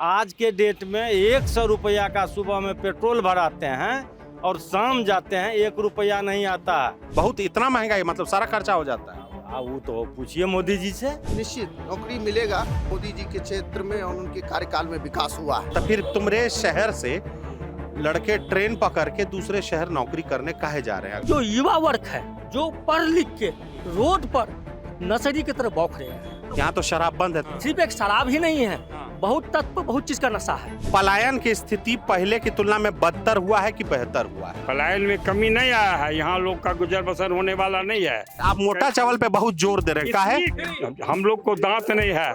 आज के डेट में 100 रुपया का सुबह में पेट्रोल भराते हैं और शाम जाते हैं 1 रुपया नहीं आता है। बहुत इतना महंगाई, मतलब सारा खर्चा हो जाता है। वो तो पूछिए मोदी जी से। निश्चित नौकरी मिलेगा। मोदी जी के क्षेत्र में और उनके कार्यकाल में विकास हुआ है। तो फिर तुम्हारे शहर से लड़के ट्रेन पकड़ के दूसरे शहर नौकरी करने काहे जा रहे हैं? जो युवा वर्ग है, जो पढ़ लिख के रोड पर नशेड़ी की तरह बौख रहे हैं। यहाँ तो शराब बंद है। सिर्फ एक शराब ही नहीं है, बहुत तत्व बहुत चीज का नशा है। पलायन की स्थिति पहले की तुलना में बदतर हुआ है कि बेहतर हुआ है? पलायन में कमी नहीं आया है। यहाँ लोग का गुजर बसर होने वाला नहीं है। आप मोटा चावल पे बहुत जोर दे रहे हैं, काहे? हम लोग को दांत नहीं है,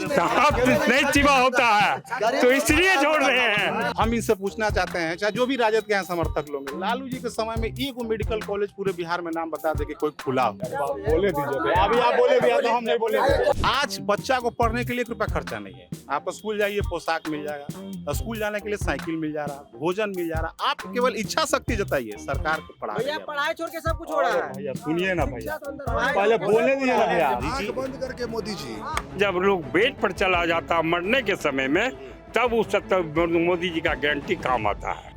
दांत नहीं चिबा होता है, तो इसलिए जोड़ रहे हैं। हम इनसे पूछना चाहते हैं, चाहे जो भी राजद के हैं समर्थक लोग, लालू जी के समय में एक मेडिकल कॉलेज पूरे बिहार में नाम बता दे कि कोई खुला हो। बोले दीजिए, अभी आप बोले भी तो हम नहीं बोले। आज बच्चा को पढ़ने के लिए ₹1 खर्चा नहीं है। आप स्कूल जाइए, पोशाक मिल जाएगा, स्कूल जाने के लिए साइकिल मिल जा रहा, भोजन मिल जा रहा। आप केवल इच्छा शक्ति जताइए, सरकार को पढ़ाई छोड़ के सब कुछ हो रहा है। भैया सुनिए ना भैया, पहले बोलने दीजिए ना भैया। आंख बंद करके मोदी जी। जब लोग बेड पर चला जाता मरने के समय में, तब उस तक मोदी जी का गारंटी काम आता है।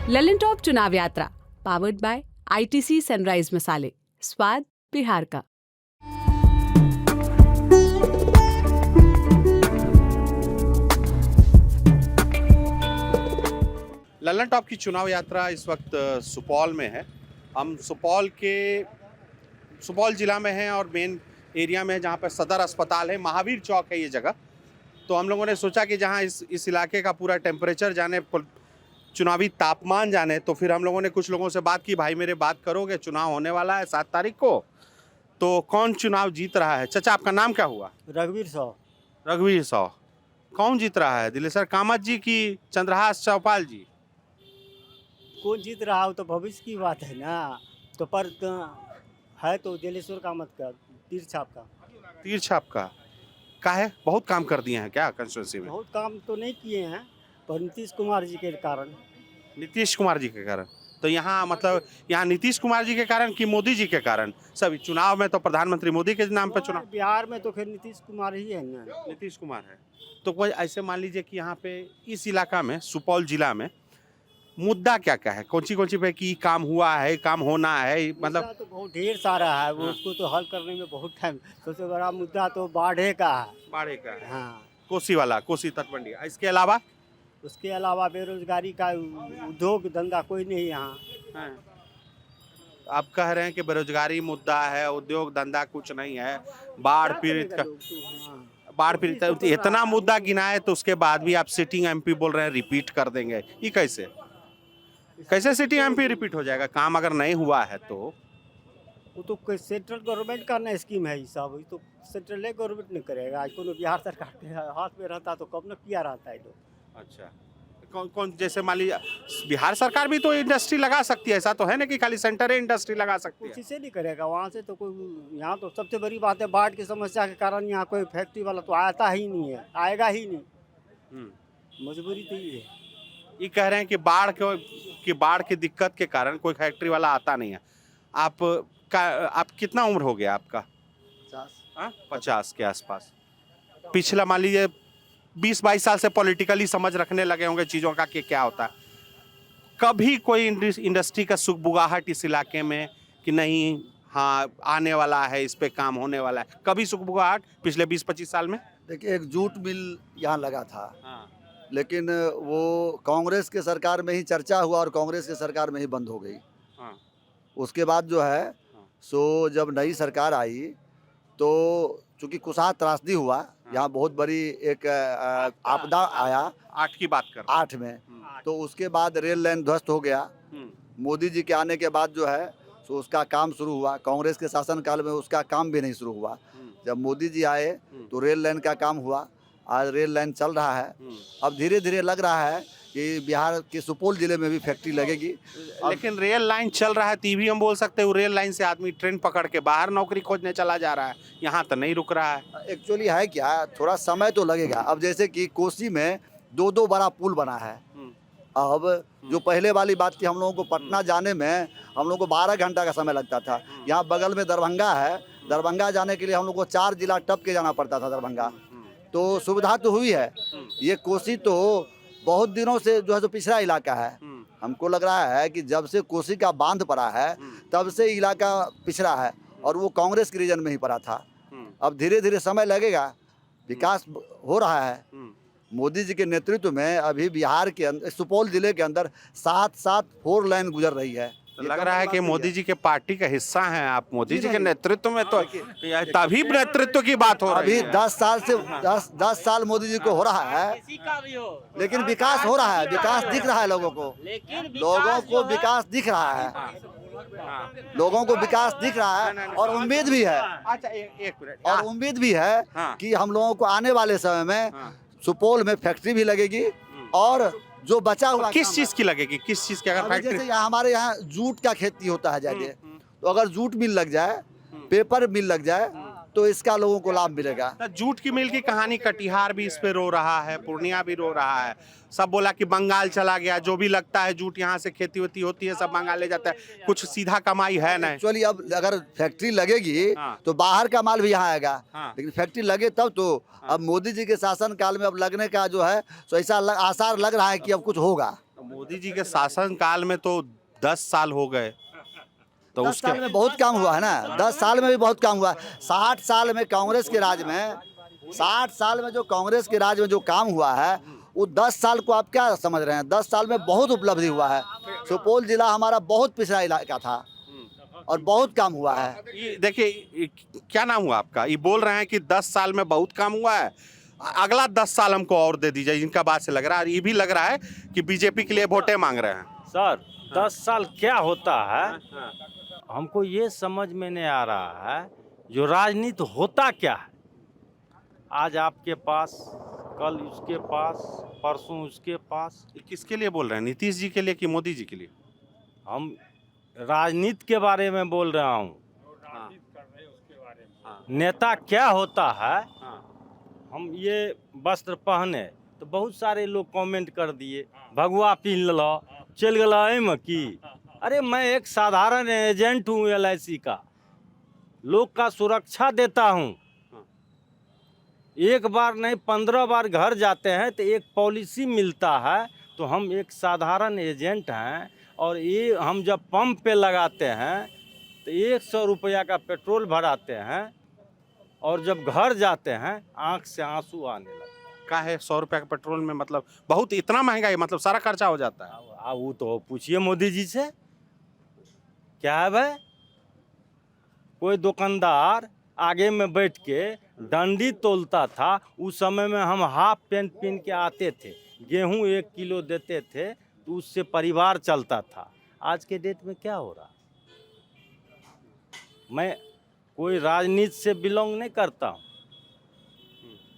ललन टॉप चुनाव यात्रा पावर्ड बाय ITC सनराइज मसाले, स्वाद बिहार का। ललन टॉप की चुनाव यात्रा इस वक्त सुपौल में है। हम सुपौल जिला में हैं और मेन एरिया में है, जहाँ पर सदर अस्पताल है, महावीर चौक है ये जगह। तो हम लोगों ने सोचा कि जहाँ इस इलाके का पूरा टेम्परेचर जाने, चुनावी तापमान जाने, तो फिर हम लोगों ने कुछ लोगों से बात की, भाई मेरे बात करोगे, चुनाव होने वाला है 7 तारीख को, तो कौन चुनाव जीत रहा है? चाचा आपका नाम क्या हुआ? रघुवीर साहु। रघुवीर साहु। कौन जीत रहा है, दिलेसर कामत जी की चंद्रहास चौपाल जी? कौन जीत रहा हो तो भविष्य की बात है ना। तो पर है तो दिलेश्वर कामत का, तीर छाप का। काहे? बहुत काम कर दिए हैं क्या कंस्टिट्यूंसी में? बहुत काम तो नहीं किए हैं, पर नीतीश कुमार जी के कारण। नीतीश कुमार जी के कारण? तो यहाँ मतलब यहाँ नीतीश कुमार जी के कारण कि मोदी जी के कारण? सभी चुनाव में तो प्रधानमंत्री मोदी के नाम पे चुनाव। बिहार में तो फिर नीतीश कुमार ही है ना। नीतीश कुमार है। तो कोई ऐसे मान लीजिए कि यहाँ पे इस इलाका में, सुपौल जिला में मुद्दा क्या क्या है? कौन सी पे की काम हुआ है, काम होना है, मतलब तो बहुत ढेर सारा है वो। उसको तो हल करने में बहुत टाइम। सबसे बड़ा मुद्दा तो बाढ़े का है। बाढ़े का है। हाँ, कोसी तटबंधी। इसके अलावा उसके अलावा बेरोजगारी का, उद्योग धंधा कोई नहीं यहाँ। आप कह रहे हैं कि बेरोजगारी मुद्दा है, उद्योग धंधा कुछ नहीं है, बाढ़ पीड़ित इतना मुद्दा गिनाए, तो उसके बाद भी आप सिटिंग MP बोल रहे हैं रिपीट कर देंगे। ये कैसे सिटिंग MP रिपीट हो जाएगा? काम अगर नहीं हुआ है तो वो तो कोई सेंट्रल गवर्नमेंट का ना स्कीम है, ये सब तो सेंट्रल गवर्नमेंट नहीं करेगा। आज कोनो बिहार सरकार के हाथ में रहता तो कब न किया रहता है लोग। अच्छा, कौन जैसे मान लीजिए बिहार सरकार भी तो इंडस्ट्री लगा सकती है, ऐसा तो है ना कि खाली सेंटर है इंडस्ट्री लगा सकती है? कुछ से नहीं करेगा वहाँ से तो कोई। यहाँ तो सबसे बड़ी बात है, बाढ़ की समस्या के कारण यहाँ कोई फैक्ट्री वाला तो आता ही नहीं है, आएगा ही नहीं। मजबूरी तो ये है। ये कह रहे हैं कि बाढ़ की दिक्कत के कारण कोई फैक्ट्री वाला आता नहीं है। आप कितना उम्र हो गया आपका? 50 के आसपास। पिछला मान लीजिए 20-22 साल से पॉलिटिकली समझ रखने लगे होंगे चीज़ों का कि क्या होता है। कभी कोई इंडस्ट्री का सुखबुगाहट इस इलाके में कि नहीं, हाँ आने वाला है, इस पे काम होने वाला है, कभी सुखबुगाहट पिछले 20-25 साल में? देखिए, एक जूट मिल यहाँ लगा था। हाँ। लेकिन वो कांग्रेस के सरकार में ही चर्चा हुआ और कांग्रेस के सरकार में ही बंद हो गई। हाँ। उसके बाद जो है सो जब नई सरकार आई तो चूंकि कुशहा त्रासदी हुआ, यहाँ बहुत बड़ी एक आपदा आया। 8 की बात कर 8 में। तो उसके बाद रेल लाइन ध्वस्त हो गया। मोदी जी के आने के बाद जो है सो उसका काम शुरू हुआ। कांग्रेस के शासनकाल में उसका काम भी नहीं शुरू हुआ। जब मोदी जी आए तो रेल लाइन का काम हुआ। आज रेल लाइन चल रहा है। अब धीरे धीरे लग रहा है कि बिहार के सुपौल जिले में भी फैक्ट्री लगेगी। लेकिन रेल लाइन चल रहा है, तो भी हम बोल सकते हैं रेल लाइन से आदमी ट्रेन पकड़ के बाहर नौकरी खोजने चला जा रहा है, यहाँ तो नहीं रुक रहा है। एक्चुअली है क्या, थोड़ा समय तो लगेगा। अब जैसे कि कोसी में 2 बड़ा पुल बना है। अब जो पहले वाली बात की, हम लोगों को पटना जाने में हम लोगों को 12 घंटा का समय लगता था। यहाँ बगल में दरभंगा है, दरभंगा जाने के लिए हम लोग को 4 जिला टप के जाना पड़ता था दरभंगा। तो सुविधा तो हुई है। ये कोसी तो बहुत दिनों से जो है तो पिछड़ा इलाका है। हमको लग रहा है कि जब से कोसी का बांध पड़ा है तब से इलाका पिछड़ा है और वो कांग्रेस के रीजन में ही पड़ा था। अब धीरे धीरे समय लगेगा, विकास हो रहा है। मोदी जी के नेतृत्व में अभी बिहार के अंदर, सुपौल जिले के अंदर 7 4 लाइन गुजर रही है। तो लग रहा है कि मोदी जी के पार्टी का हिस्सा हैं आप। मोदी जी के नेतृत्व में तो तभी नेतृत्व की बात हो रही अभी है। 10 साल से 10 साल मोदी जी को हो रहा है, लेकिन विकास हो रहा है, विकास दिख रहा है लोगों को, लोगों को विकास दिख रहा है, लोगों को विकास दिख रहा है और उम्मीद भी है। अच्छा एक मिनट। और उम्मीद भी है हाँ। कि हम लोगों को आने वाले समय में सुपौल में फैक्ट्री भी लगेगी और जो बचा हुआ किस काम चीज है, की लगेगी, किस चीज की? अगर अभी फैक्ट्री जैसे हमारे यहाँ जूट का खेती होता है ज्यादा, तो अगर जूट मिल लग जाए, पेपर मिल लग जाए तो इसका लोगों को लाभ मिलेगा। तो जूट की मिल की कहानी, कटिहार भी इस पे रो रहा है, पूर्णिया भी रो रहा है। सब बोला कि बंगाल चला गया, जो भी लगता है जूट यहाँ से खेती वेती होती है सब बंगाल ले जाता है, कुछ सीधा कमाई है नहीं। एक्चुअली अब अगर फैक्ट्री लगेगी हाँ। तो बाहर का माल भी यहाँ आएगा। हाँ। लेकिन फैक्ट्री लगे तब तो। अब मोदी जी के शासन काल में अब लगने का जो है तो ऐसा आसार लग रहा है कि अब कुछ होगा। मोदी जी के शासन काल में तो 10 साल हो गए, तो 10 उसके साल में बहुत काम हुआ है ना, 10 साल में भी बहुत काम हुआ है। 60 साल में कांग्रेस के राज में, 60 साल में जो कांग्रेस के राज में जो काम हुआ है वो 10 साल को आप क्या समझ रहे हैं? 10 साल में बहुत उपलब्धि हुआ है। सुपौल जिला हमारा बहुत पिछड़ा इलाका था और बहुत काम हुआ है। ये देखिए, क्या नाम हुआ आपका? ये बोल रहे हैं कि 10 साल में बहुत काम हुआ है, अगला 10 साल हमको और दे दीजिए। इनका बात से लग रहा है, ये भी लग रहा है कि बीजेपी के लिए वोटें मांग रहे हैं। सर 10 साल क्या होता है हमको ये समझ में नहीं आ रहा है। जो राजनीति होता क्या है, आज आपके पास, कल उसके पास, परसों उसके पास। ये किसके लिए बोल रहे हैं? नीतीश जी के लिए कि मोदी जी के लिए? हम राजनीति के बारे में बोल रहा हूँ। नेता क्या होता है, हम ये वस्त्र पहने तो बहुत सारे लोग कमेंट कर दिए, भगवा पहन लो, चल गला में की। अरे मैं एक साधारण एजेंट हूँ LIC का, लोग का सुरक्षा देता हूँ। एक बार नहीं 15 बार घर जाते हैं तो एक पॉलिसी मिलता है। तो हम एक साधारण एजेंट हैं और ये हम जब पंप पे लगाते हैं तो 100 रुपया का पेट्रोल भराते हैं और जब घर जाते हैं आंख से आंसू आने लगते। का है 100 रुपया का पेट्रोल में, मतलब बहुत इतना महंगा है, मतलब सारा खर्चा हो जाता है। वो तो पूछिए मोदी जी से, क्या है भाई? कोई दुकानदार आगे में बैठ के डंडी तोलता था, उस समय में हम हाफ पैंट पहन के आते थे, गेहूं 1 किलो देते थे तो उससे परिवार चलता था। आज के डेट में क्या हो रहा? मैं कोई राजनीति से बिलोंग नहीं करता हूँ,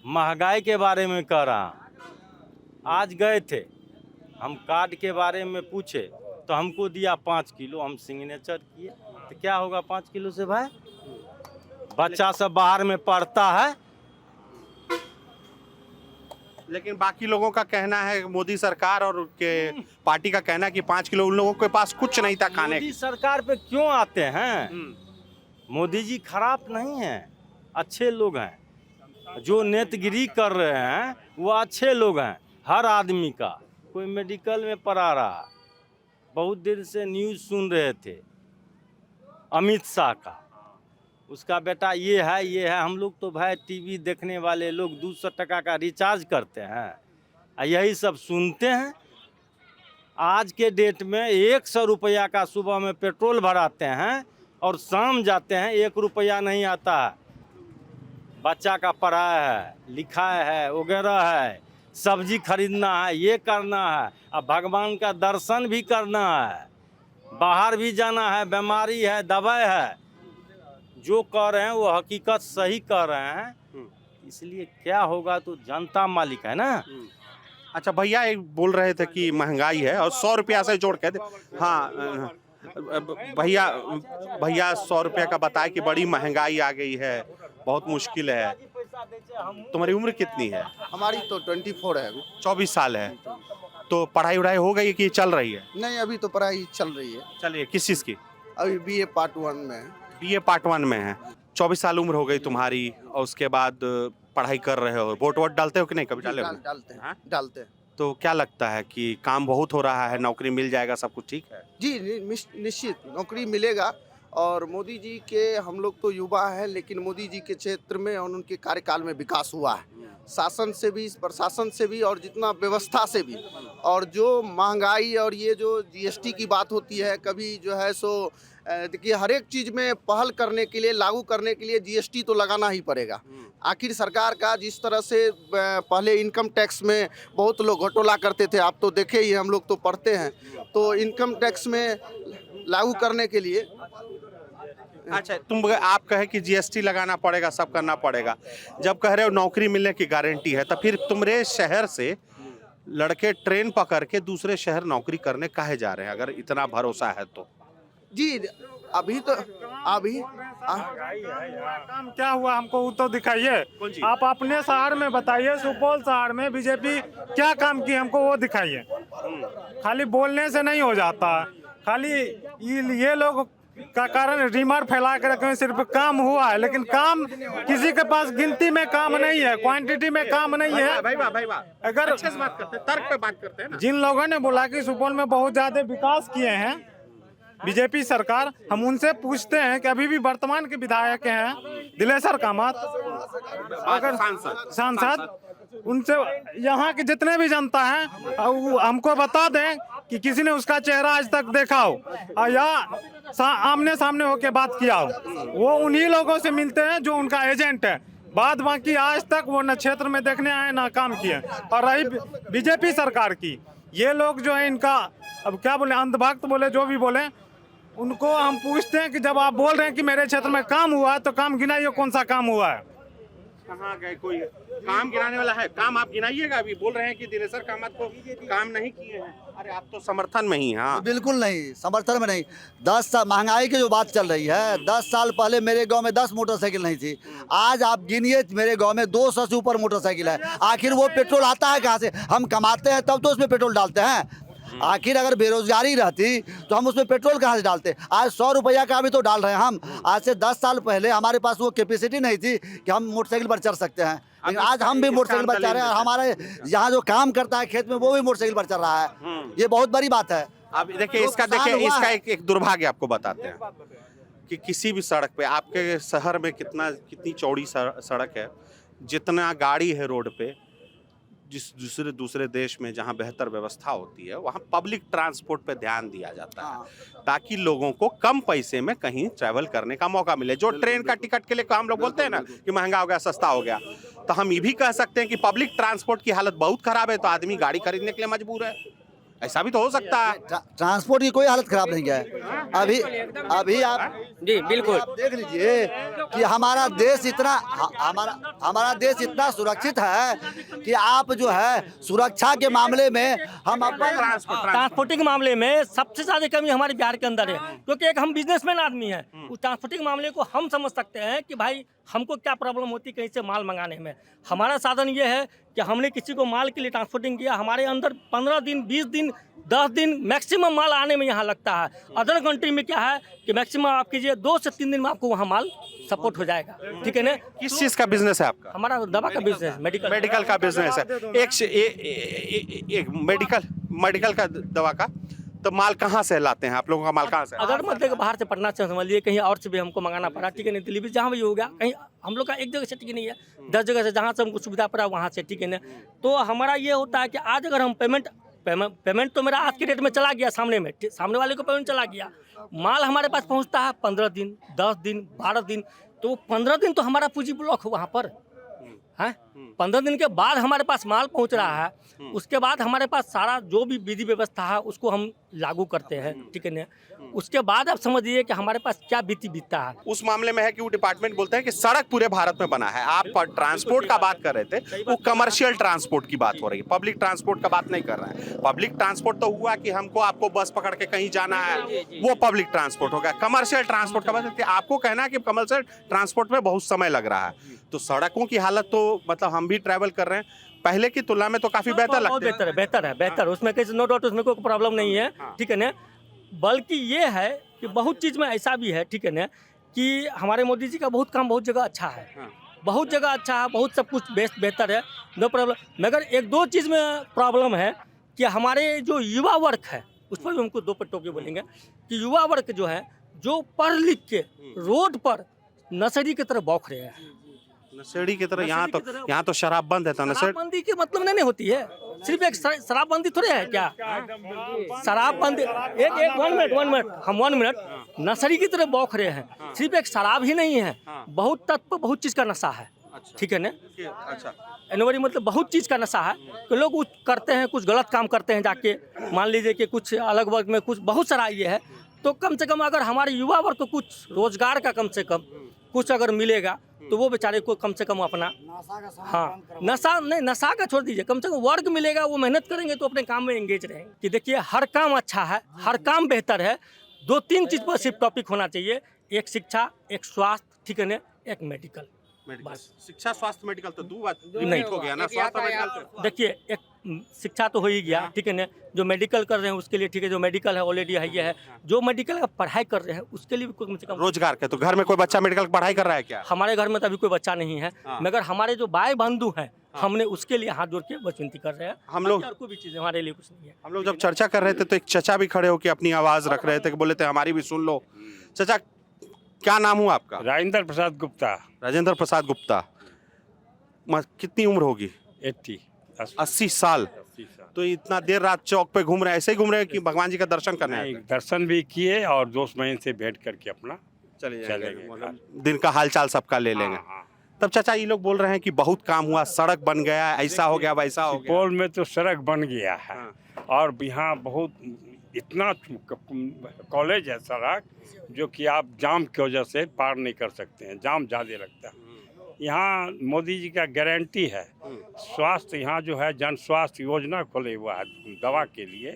महंगाई के बारे में कह रहा हूँ। आज गए थे, हम कार्ड के बारे में पूछे तो हमको दिया 5 किलो, हम सिग्नेचर किए। तो क्या होगा 5 किलो से भाई? बच्चा सब बाहर में पढ़ता है। लेकिन बाकी लोगों का कहना है, मोदी सरकार और के पार्टी का कहना है कि 5 किलो उन लोगों के पास कुछ नहीं था खाने मोदी सरकार पे क्यों आते हैं? की। मोदी जी खराब नहीं हैं, अच्छे लोग हैं। जो नेतगिरी कर रहे हैं वो अच्छे लोग हैं। हर आदमी का, कोई मेडिकल में पढ़ा रहा, बहुत दिन से न्यूज़ सुन रहे थे अमित शाह का, उसका बेटा ये है। हम लोग तो भाई टीवी देखने वाले लोग 200 टका का रिचार्ज करते हैं, यही सब सुनते हैं। आज के डेट में 100 रुपया का सुबह में पेट्रोल भराते हैं और शाम जाते हैं 1 रुपया नहीं आता है। बच्चा का पढ़ाई है, लिखाई है, वगैरह है, सब्जी खरीदना है, ये करना है, अब भगवान का दर्शन भी करना है, बाहर भी जाना है, बीमारी है, दवाई है। जो कह रहे हैं वो हकीकत सही कह रहे हैं। इसलिए क्या होगा तो जनता मालिक है ना। अच्छा भैया एक बोल रहे थे कि महंगाई है और 100 रुपया से जोड़ के हाँ भैया 100 रुपया का बताए कि बड़ी महंगाई आ गई है, बहुत मुश्किल है। तुम्हारी उम्र कितनी है? हमारी तो 24 है अभी। 24 साल है। तो पढ़ाई वढ़ाई हो गई कि चल रही है? नहीं, अभी तो पढ़ाई चल रही है। चलिए, किस चीज़ की? अभी BA पार्ट 1 में है। BA पार्ट 1 में है। 24 साल उम्र हो गई तुम्हारी और उसके बाद पढ़ाई कर रहे हो, वोट वोट डालते हो कि नहीं, कभी डाले हो? डालते हैं हाँ? डालते हैं तो क्या लगता है कि काम बहुत हो रहा है, नौकरी मिल जाएगा, सब कुछ ठीक है? जी निश्चित नौकरी मिलेगा। और मोदी जी के हम लोग तो युवा हैं, लेकिन मोदी जी के क्षेत्र में और उनके कार्यकाल में विकास हुआ है, शासन से भी, प्रशासन से भी, और जितना व्यवस्था से भी। और जो महंगाई और ये जो जीएसटी की बात होती है, कभी जो है सो देखिए हर एक चीज़ में पहल करने के लिए, लागू करने के लिए जीएसटी तो लगाना ही पड़ेगा। आखिर सरकार का जिस तरह से पहले इनकम टैक्स में बहुत लोग घोटाला करते थे, आप तो देखे ही, हम लोग तो पढ़ते हैं, तो इनकम टैक्स में लागू करने के लिए। अच्छा, आप कहे कि जीएसटी लगाना पड़ेगा, सब करना पड़ेगा, जब कह रहे हो नौकरी मिलने की गारंटी है, तो फिर तुम्हारे शहर से लड़के ट्रेन पकड़ के दूसरे शहर नौकरी करने काहे जा रहे हैं, अगर इतना भरोसा है तो? जी अभी काम क्या हुआ हमको वो तो दिखाइए। आप अपने शहर में बताइए, सुपौल शहर में बीजेपी क्या काम की हमको वो दिखाइए। खाली बोलने से नहीं हो जाता, खाली ये लोग का कारण रिमर फैला कर रखे, सिर्फ काम हुआ है, लेकिन काम किसी के पास गिनती में काम नहीं है, क्वांटिटी में काम नहीं है। अगर अच्छे से बात करते हैं, तर्क पे बात करते हैं ना। जिन लोगों ने बोला कि सुपौल में बहुत ज्यादा विकास किए हैं बीजेपी सरकार, हम उनसे पूछते हैं कि अभी भी वर्तमान के विधायक हैं दिलेश्वर कामत, अगर सांसद, उनसे यहाँ के जितने भी जनता हैं हमको बता दें कि किसी ने उसका चेहरा आज तक देखा हो या आमने सामने होके बात किया हो। वो उन्हीं लोगों से मिलते हैं जो उनका एजेंट है, बाद बाकी आज तक वो न क्षेत्र में देखने आए ना काम किए। और रही बीजेपी सरकार की, ये लोग जो है इनका अब क्या बोले, अंधभक्त बोले, जो भी बोले, उनको हम पूछते हैं कि जब आप बोल रहे हैं कि मेरे क्षेत्र में काम हुआ है, तो काम गिनाइए, कौन सा काम हुआ है? कहाँ गए? कोई काम गिनाने वाला है? काम आप गिनाइएगा। अभी बोल रहे हैं कि दिलेश्वर कामत को काम नहीं किए हैं। अरे आप तो समर्थन में ही। हाँ बिल्कुल नहीं, समर्थन में नहीं। 10 साल महंगाई की जो बात चल रही है, 10 साल पहले मेरे गांव में 10 मोटरसाइकिल नहीं थी, आज आप गिनिए मेरे गांव में 200 से ऊपर मोटरसाइकिल है। आखिर वो पेट्रोल आता है कहाँ से? हम कमाते हैं तब तो उसमें पेट्रोल डालते हैं। आखिर अगर बेरोजगारी रहती तो हम उसमें पेट्रोल कहाँ से डालते? आज 100 रुपया का भी तो डाल रहे हैं हम। आज से 10 साल पहले हमारे पास वो कैपेसिटी नहीं थी कि हम मोटरसाइकिल पर चढ़ सकते हैं, लेकिन आज हम भी मोटरसाइकिल पर चढ़ रहे हैं। हमारे यहाँ जो काम करता है खेत में, वो भी मोटरसाइकिल पर चल रहा है। ये बहुत बड़ी बात है। अब देखिए इसका एक दुर्भाग्य आपको बताते हैं कि किसी भी सड़क पे, आपके शहर में कितनी चौड़ी सड़क है, जितना गाड़ी है रोड पे, जिस दूसरे देश में जहां बेहतर व्यवस्था होती है, वहां पब्लिक ट्रांसपोर्ट पे ध्यान दिया जाता है ताकि लोगों को कम पैसे में कहीं ट्रैवल करने का मौका मिले। जो ट्रेन का टिकट के लिए हम लोग बोलते हैं ना कि महंगा हो गया, सस्ता हो गया, तो हम ये भी कह सकते हैं कि पब्लिक ट्रांसपोर्ट की हालत बहुत खराब है, तो आदमी गाड़ी खरीदने के लिए मजबूर है। ऐसा भी तो हो सकता है। ट्रांसपोर्ट की कोई हालत खराब नहीं है। अभी आप जी बिल्कुल आप देख लीजिए कि हमारा देश इतना सुरक्षित है कि आप जो है सुरक्षा के मामले में हम अपने ट्रांसपोर्टिंग मामले में सबसे ज्यादा कमी हमारे बिहार के अंदर है, क्योंकि एक हम बिजनेसमैन आदमी हैं। उस ट्रांसपोर्टिंग मामले को हम समझ सकते हैं कि भाई हमको क्या प्रॉब्लम होती है कहीं से माल मंगाने में। हमारा साधन ये है कि हमने किसी को माल के लिए ट्रांसपोर्टिंग किया, हमारे अंदर 15 दिन 20 दिन 10 दिन मैक्सिमम माल आने में यहाँ लगता है। अदर कंट्री में क्या है कि मैक्सिमम आप कीजिए 2 से 3 दिन में आपको वहाँ माल सपोर्ट हो जाएगा। ठीक है ना? किस चीज का बिजनेस है आपका? हमारा दवा का बिजनेस, मेडिकल का बिजनेस है। एक मेडिकल का दवा का, तो माल कहाँ से लाते हैं आप लोगों का? माल कहाँ से? अगर मतलब बाहर से पटना से समझ लिए, कहीं और से भी हमको मंगाना पड़ा, ठीक है ना, दिल्ली भी जहाँ भी हो गया, कहीं हम लोग का एक जगह से ठीक नहीं है, 10 जगह से जहाँ से हमको सुविधा पड़ा वहाँ से, ठीक है ना। तो हमारा ये होता है कि आज अगर हम पेमेंट तो मेरा आज के डेट में चला गया, सामने वाले को पेमेंट चला गया, माल हमारे पास पहुँचता है 15 दिन 10 दिन 12 दिन, तो 15 दिन तो हमारा पूंजी ब्लॉक हो वहाँ पर है। 15 दिन के बाद हमारे पास माल पहुंच रहा है, उसके बाद हमारे पास सारा जो भी विधि व्यवस्था है उसको हम लागू करते हैं, ठीक है ना। उसके बाद आप समझिए कि हमारे पास क्या बीतता है। उस मामले में है कि वो डिपार्टमेंट बोलते हैं कि सड़क पूरे भारत में बना है। आप ट्रांसपोर्ट का बात कर रहे थे, वो कमर्शियल ट्रांसपोर्ट की बात हो रही है, पब्लिक ट्रांसपोर्ट का बात नहीं कर रहे हैं। पब्लिक ट्रांसपोर्ट तो हुआ कि आपको बस पकड़ के कहीं जाना है, वो पब्लिक ट्रांसपोर्ट हो गया। कमर्शियल ट्रांसपोर्ट का बात, आपको कहना है कि कमर्शियल ट्रांसपोर्ट में बहुत समय लग रहा है, तो सड़कों की हालत तो मतलब हम भी ट्रैवल कर रहे हैं, पहले की तुलना में तो काफी बेहतर लगता है। बेहतर उसमें कहीं नो डाउट, उसमें कोई प्रॉब्लम नहीं है, ठीक है ना। बल्कि ये है कि बहुत चीज़ में ऐसा भी है, ठीक है ना, कि हमारे मोदी जी का बहुत काम बहुत जगह अच्छा है, बहुत जगह अच्छा है, बहुत सब कुछ बेस्ट बेहतर है, नो प्रॉब्लम। मगर एक दो चीज़ में प्रॉब्लम है कि हमारे जो युवा वर्ग है उस पर भी हमको दो पर टोके बोलेंगे कि युवा वर्ग जो है, जो पढ़ लिख के रोड पर नशेड़ी की तरह बौख रहे हैं। नशेड़ी की तरह यहाँ तो शराब बंद है, तो नशेड़ी शराबबंदी के मतलब नहीं होती है, सिर्फ एक शराबबंदी थोड़े है क्या? शराबबंदी एक 1 मिनट हम 1 मिनट नशेड़ी की तरह बौख रहे हैं। सिर्फ एक शराब ही नहीं है, बहुत तत्व बहुत चीज़ का नशा है, ठीक है ना? अच्छा, एनवरी मतलब बहुत चीज़ का नशा है कि लोग कुछ करते हैं, कुछ गलत काम करते हैं जाके, मान लीजिए कि कुछ अलग वर्ग में कुछ बहुत सारा ये है। तो कम से कम अगर हमारे युवा वर्ग को कुछ रोजगार का कम से कम कुछ अगर मिलेगा तो वो बेचारे को कम से कम अपना, हाँ नशा नहीं, नशा का छोड़ दीजिए, कम से कम वर्क मिलेगा, वो मेहनत करेंगे तो अपने काम में एंगेज रहेंगे। कि देखिए हर काम अच्छा है, हर काम बेहतर है, 2-3 चीज़ पर सिर्फ टॉपिक होना चाहिए, एक शिक्षा, एक स्वास्थ्य, ठीक है ना, एक मेडिकल। बस शिक्षा स्वास्थ्य मेडिकल तो दो बात नहीं हो गया ना। स्वास्थ्य मेडिकल तो देखिए एक शिक्षा तो हो ही गया, ठीक है ना, जो मेडिकल कर रहे हैं उसके लिए ठीक है, जो मेडिकल है ऑलरेडी है ये है, जो मेडिकल का पढ़ाई कर रहे हैं उसके लिए भी कम से कम रोजगार के। तो घर में कोई बच्चा मेडिकल की पढ़ाई कर रहा है क्या? हमारे घर में तो अभी कोई बच्चा नहीं है, मगर हमारे जो भाई बंधु हैं हमने उसके लिए हाथ जोड़ के विनती कर रहे हैं। हम लोग कोई भी चीज़ हमारे लिए कुछ नहीं है। हम लोग जब चर्चा कर रहे थे तो एक चचा भी खड़े होकर अपनी आवाज रख रहे थे, बोले थे हमारी भी सुन लो। चचा क्या नाम हुआ आपका? राजेंद्र प्रसाद गुप्ता। राजेंद्र प्रसाद गुप्ता। कितनी उम्र होगी? 80 साल। तो इतना देर रात चौक पे घूम रहे हैं, ऐसे ही घूम रहे हैं कि भगवान जी का दर्शन करने आए थे? दर्शन भी किए और दोस्त महीन से भेंट करके अपना चले चलेंगे। मतलब दिन का हालचाल सबका ले लेंगे। तब चाचा ये लोग बोल रहे हैं कि बहुत काम हुआ, सड़क बन गया, ऐसा हो गया, वैसा हो गया। सुपौल में तो सड़क बन गया है और यहाँ बहुत इतना कॉलेज है सड़क जो कि आप जाम की वजह से पार नहीं कर सकते हैं, जाम ज़्यादा लगता है। यहाँ मोदी जी का गारंटी है स्वास्थ्य, यहाँ जो है जन स्वास्थ्य योजना खोले हुआ है दवा के लिए,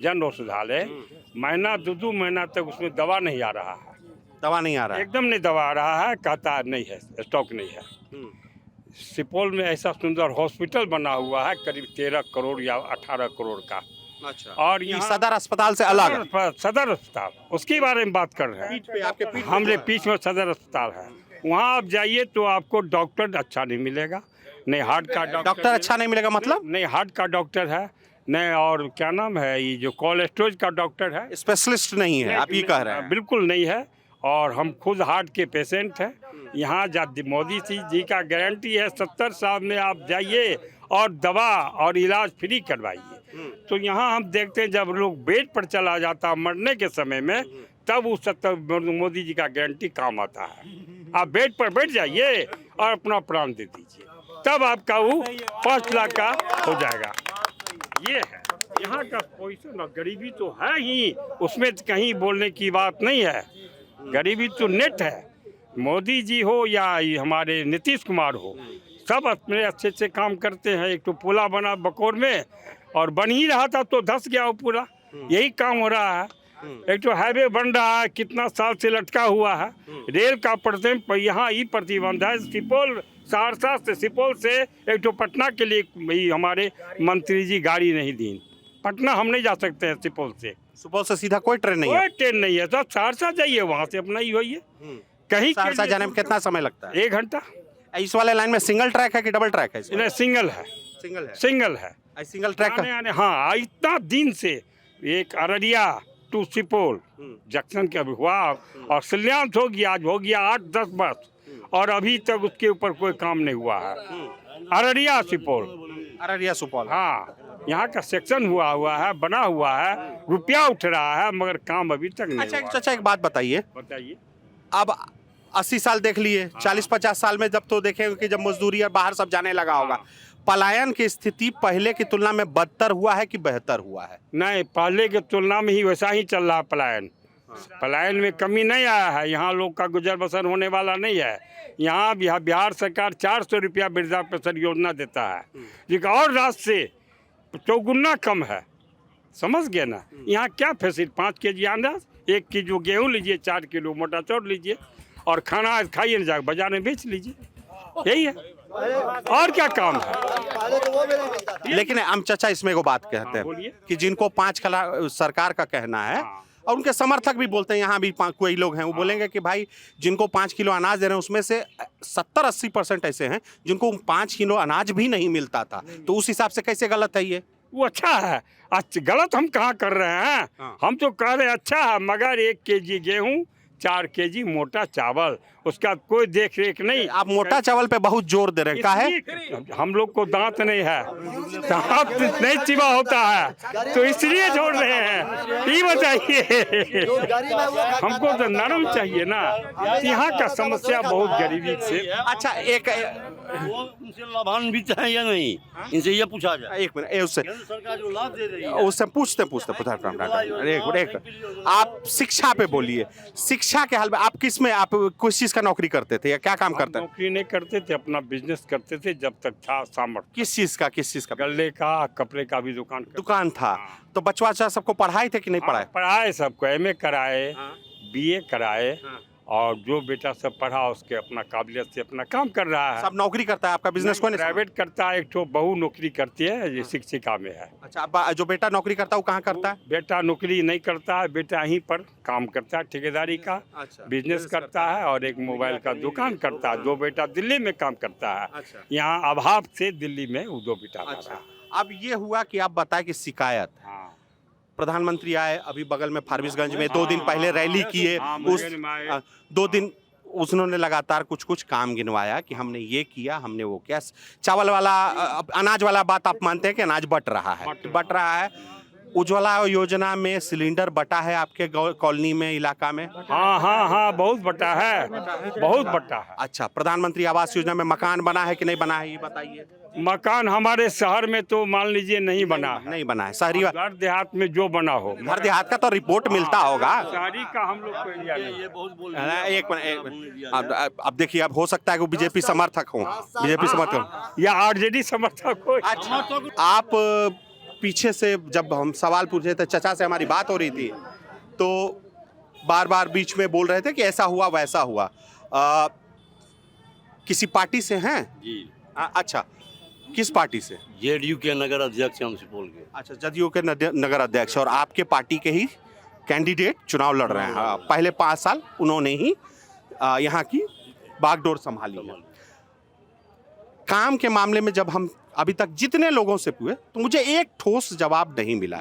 जन औषधालय, महीना 2 महीना तक उसमें दवा नहीं आ रहा है। दवा नहीं आ रहा है? एकदम नहीं दवा आ रहा है, कहता नहीं है, स्टॉक नहीं है। सुपौल में ऐसा सुंदर हॉस्पिटल बना हुआ है करीब 13 करोड़ या 18 करोड़ का। अच्छा। और ये यहाँ सदर अस्पताल से अलग? सदर अस्पताल, उसके बारे में बात कर रहे हैं। आपके पीठ पे हमरे पीछ में सदर अस्पताल है, वहाँ आप जाइए तो आपको डॉक्टर अच्छा नहीं मिलेगा, नहीं हार्ट का डॉक्टर अच्छा नहीं मिलेगा मतलब? नहीं हार्ट का डॉक्टर है, नहीं और क्या नाम है ये जो कोलेस्ट्रोल का डॉक्टर है, स्पेशलिस्ट नहीं है, आप ये कह रहे हैं? बिल्कुल नहीं है। और हम खुद हार्ट के पेशेंट हैं, यहाँ मोदी जी का गारंटी है 70 साल में आप जाइए और दवा और इलाज फ्री करवाइए। तो यहाँ हम देखते हैं जब लोग बेड पर चला जाता मरने के समय में, तब उस 70 मोदी जी का गारंटी काम आता है। आप बेड पर बैठ जाइए और अपना प्राण दे दीजिए, तब आपका वो 5 लाख का हो जाएगा। ये है यहाँ का पोजीशन। गरीबी तो है ही, उसमें कहीं बोलने की बात नहीं है, गरीबी तो नेट है। मोदी जी हो या हमारे नीतीश कुमार हो, सब अपने अच्छे अच्छे काम करते हैं। एक तो पुला बना बकोर में और बन ही रहा था तो धस गया वो पूरा, यही काम हो रहा है। एक तो हाईवे बन रहा है, कितना साल से लटका हुआ है। रेल का यहाँ ही प्रतिबंध है। सुपौल सहरसा से, सुपौल से एक तो पटना के लिए हमारे मंत्री जी गाड़ी नहीं दी, पटना हम नहीं जा सकते हैं सुपौल से। सुपौल से सीधा कोई ट्रेन नहीं है? कोई ट्रेन नहीं है, सब सहरसा जाइए, वहाँ से अपना ही होइए। कहीं सहरसा जाने में कितना समय लगता है? 1 घंटा। इस वाले लाइन में सिंगल ट्रैक है कि डबल ट्रैक है? नहीं, सिंगल है। सिंगल है? सिंगल है। सिंगल ट्रैक आने हाँ, इतना दिन से एक अररिया टू सुपौल जंक्शन के अभी हुआ और शिलान्यास हो गया, आज हो गया 8-10 वर्ष और अभी तक उसके ऊपर कोई काम नहीं हुआ है। अररिया सुपौल, अररिया सुपौल, हाँ, यहाँ का सेक्शन हुआ है, बना हुआ है, रुपया उठ रहा है, मगर काम अभी तक नहीं हुआ। अच्छा एक बात बताइए, अब 80 साल देख लिए, 40-50 साल में जब तो देखेंगे कि जब मजदूरी और बाहर सब जाने लगा होगा, पलायन की स्थिति पहले की तुलना में बदतर हुआ है कि बेहतर हुआ है? नहीं, पहले की तुलना में ही वैसा ही चल रहा है पलायन। पलायन में कमी नहीं आया है, यहाँ लोग का गुजर बसर होने वाला नहीं है। यहाँ बिहार सरकार 400 रुपया वृद्धा पेंशन योजना देता है, लेकिन और राज्य से 4 कम है, समझ गए ना। यहाँ क्या फैसिलिटी, 5 केजी अनाज, 1 किलो गेहूँ लीजिए, 4 किलो मोटा चाउर लीजिए और खाना खाइए, जाकर बाजार में बेच लीजिए, यही है, और क्या काम है। लेकिन हम चाचा इसमें को बात कहते हैं कि जिनको 5 करोड़ सरकार का कहना है और उनके समर्थक भी बोलते हैं, यहाँ भी कोई लोग हैं वो बोलेंगे कि भाई जिनको 5 किलो अनाज दे रहे हैं उसमें से 70-80% ऐसे हैं जिनको 5 किलो अनाज भी नहीं मिलता था। तो उस हिसाब से कैसे गलत है ये? वो अच्छा है। अच्छा गलत हम कहाँ कर रहे हैं? हम तो कह रहे हैं अच्छा है, मगर 1 केजी गेहूँ 4 केजी मोटा चावल, उसका कोई देख रेख नहीं। आप मोटा चावल पे बहुत जोर दे रहे हैं, क्या है? हम लोग को दांत नहीं है, दांत नहीं चिबा होता है, तो इसलिए जोड़ रहे हैं। ये बताइए, हमको तो नरम चाहिए ना। यहाँ का समस्या बहुत गरीबी से। अच्छा एक उनसे लाभान्वित है या नहीं, इनसे ये पूछा जाए। एक मिनट उससे सरकार जो लाभ दे रही है उससे पूछते आप शिक्षा पे बोलिए। शिक्षा के हाल में आप किस में, आप किस चीज का नौकरी करते थे या क्या काम करते हैं? नौकरी नहीं करते थे, अपना बिजनेस करते थे जब तक था सामर्थ्य। किस चीज का? गल्ले का, कपड़े का भी दुकान था। तो बच्चा सबको पढ़ाए थे कि नहीं पढ़ाए? पढ़ाए सबको, MA कराए, BA कराए, और जो बेटा सब पढ़ा उसके अपना काबिलियत से अपना काम कर रहा है। सब नौकरी करता है? आपका बिजनेस कौन है? प्राइवेट करता है, एक तो बहू नौकरी करती है, ये शिक्षिका में है। अच्छा, जो बेटा नौकरी करता है वो कहाँ करता है? बेटा नौकरी नहीं करता है, बेटा यहीं पर काम करता है, ठेकेदारी का बिजनेस करता है, और एक मोबाइल का दुकान करता है। 2 बेटा दिल्ली में काम करता है। यहाँ अभाव से दिल्ली में वो 2 बेटा। अब ये हुआ कि आप बताए कि शिकायत, प्रधानमंत्री आए अभी बगल में फारबिसगंज में 2 दिन पहले रैली किए, उस 2 दिन उन्होंने लगातार कुछ काम गिनवाया कि हमने ये किया, हमने वो किया। चावल वाला, अनाज वाला बात आप मानते हैं कि अनाज बट रहा है? उज्ज्वला योजना में सिलेंडर बटा है आपके कॉलोनी में, इलाका में? हाँ, बहुत बटा है, बहुत बटा है। अच्छा, प्रधानमंत्री आवास योजना में मकान बना है कि नहीं बना है, ये बताइए। मकान हमारे शहर में तो मान लीजिए नहीं बना है। शहरी घर देहात में जो बना हो, घर देहात का तो रिपोर्ट मिलता होगा। शहरी का हम लोग को एरिया नहीं। ये बहुत बोल एक मिनट, अब देखिए, अब हो सकता है कि बीजेपी समर्थक हो, या RJD समर्थक हो। आप पीछे से जब हम सवाल पूछे थे, चचा से हमारी बात हो रही थी, तो बार बीच में बोल रहे थे कि ऐसा हुआ वैसा हुआ। किसी पार्टी से हैं? जी। अच्छा, किस पार्टी से? JDU के नगर अध्यक्ष हम सुपौल के। अच्छा, जदयू के नगर अध्यक्ष, और आपके पार्टी के ही कैंडिडेट चुनाव लड़ रहे हैं। पहले 5 साल उन्होंने ही यहाँ की बागडोर संभाली है। काम के मामले में जब हम अभी तक जितने लोगों से पूछे तो मुझे एक ठोस जवाब नहीं मिला।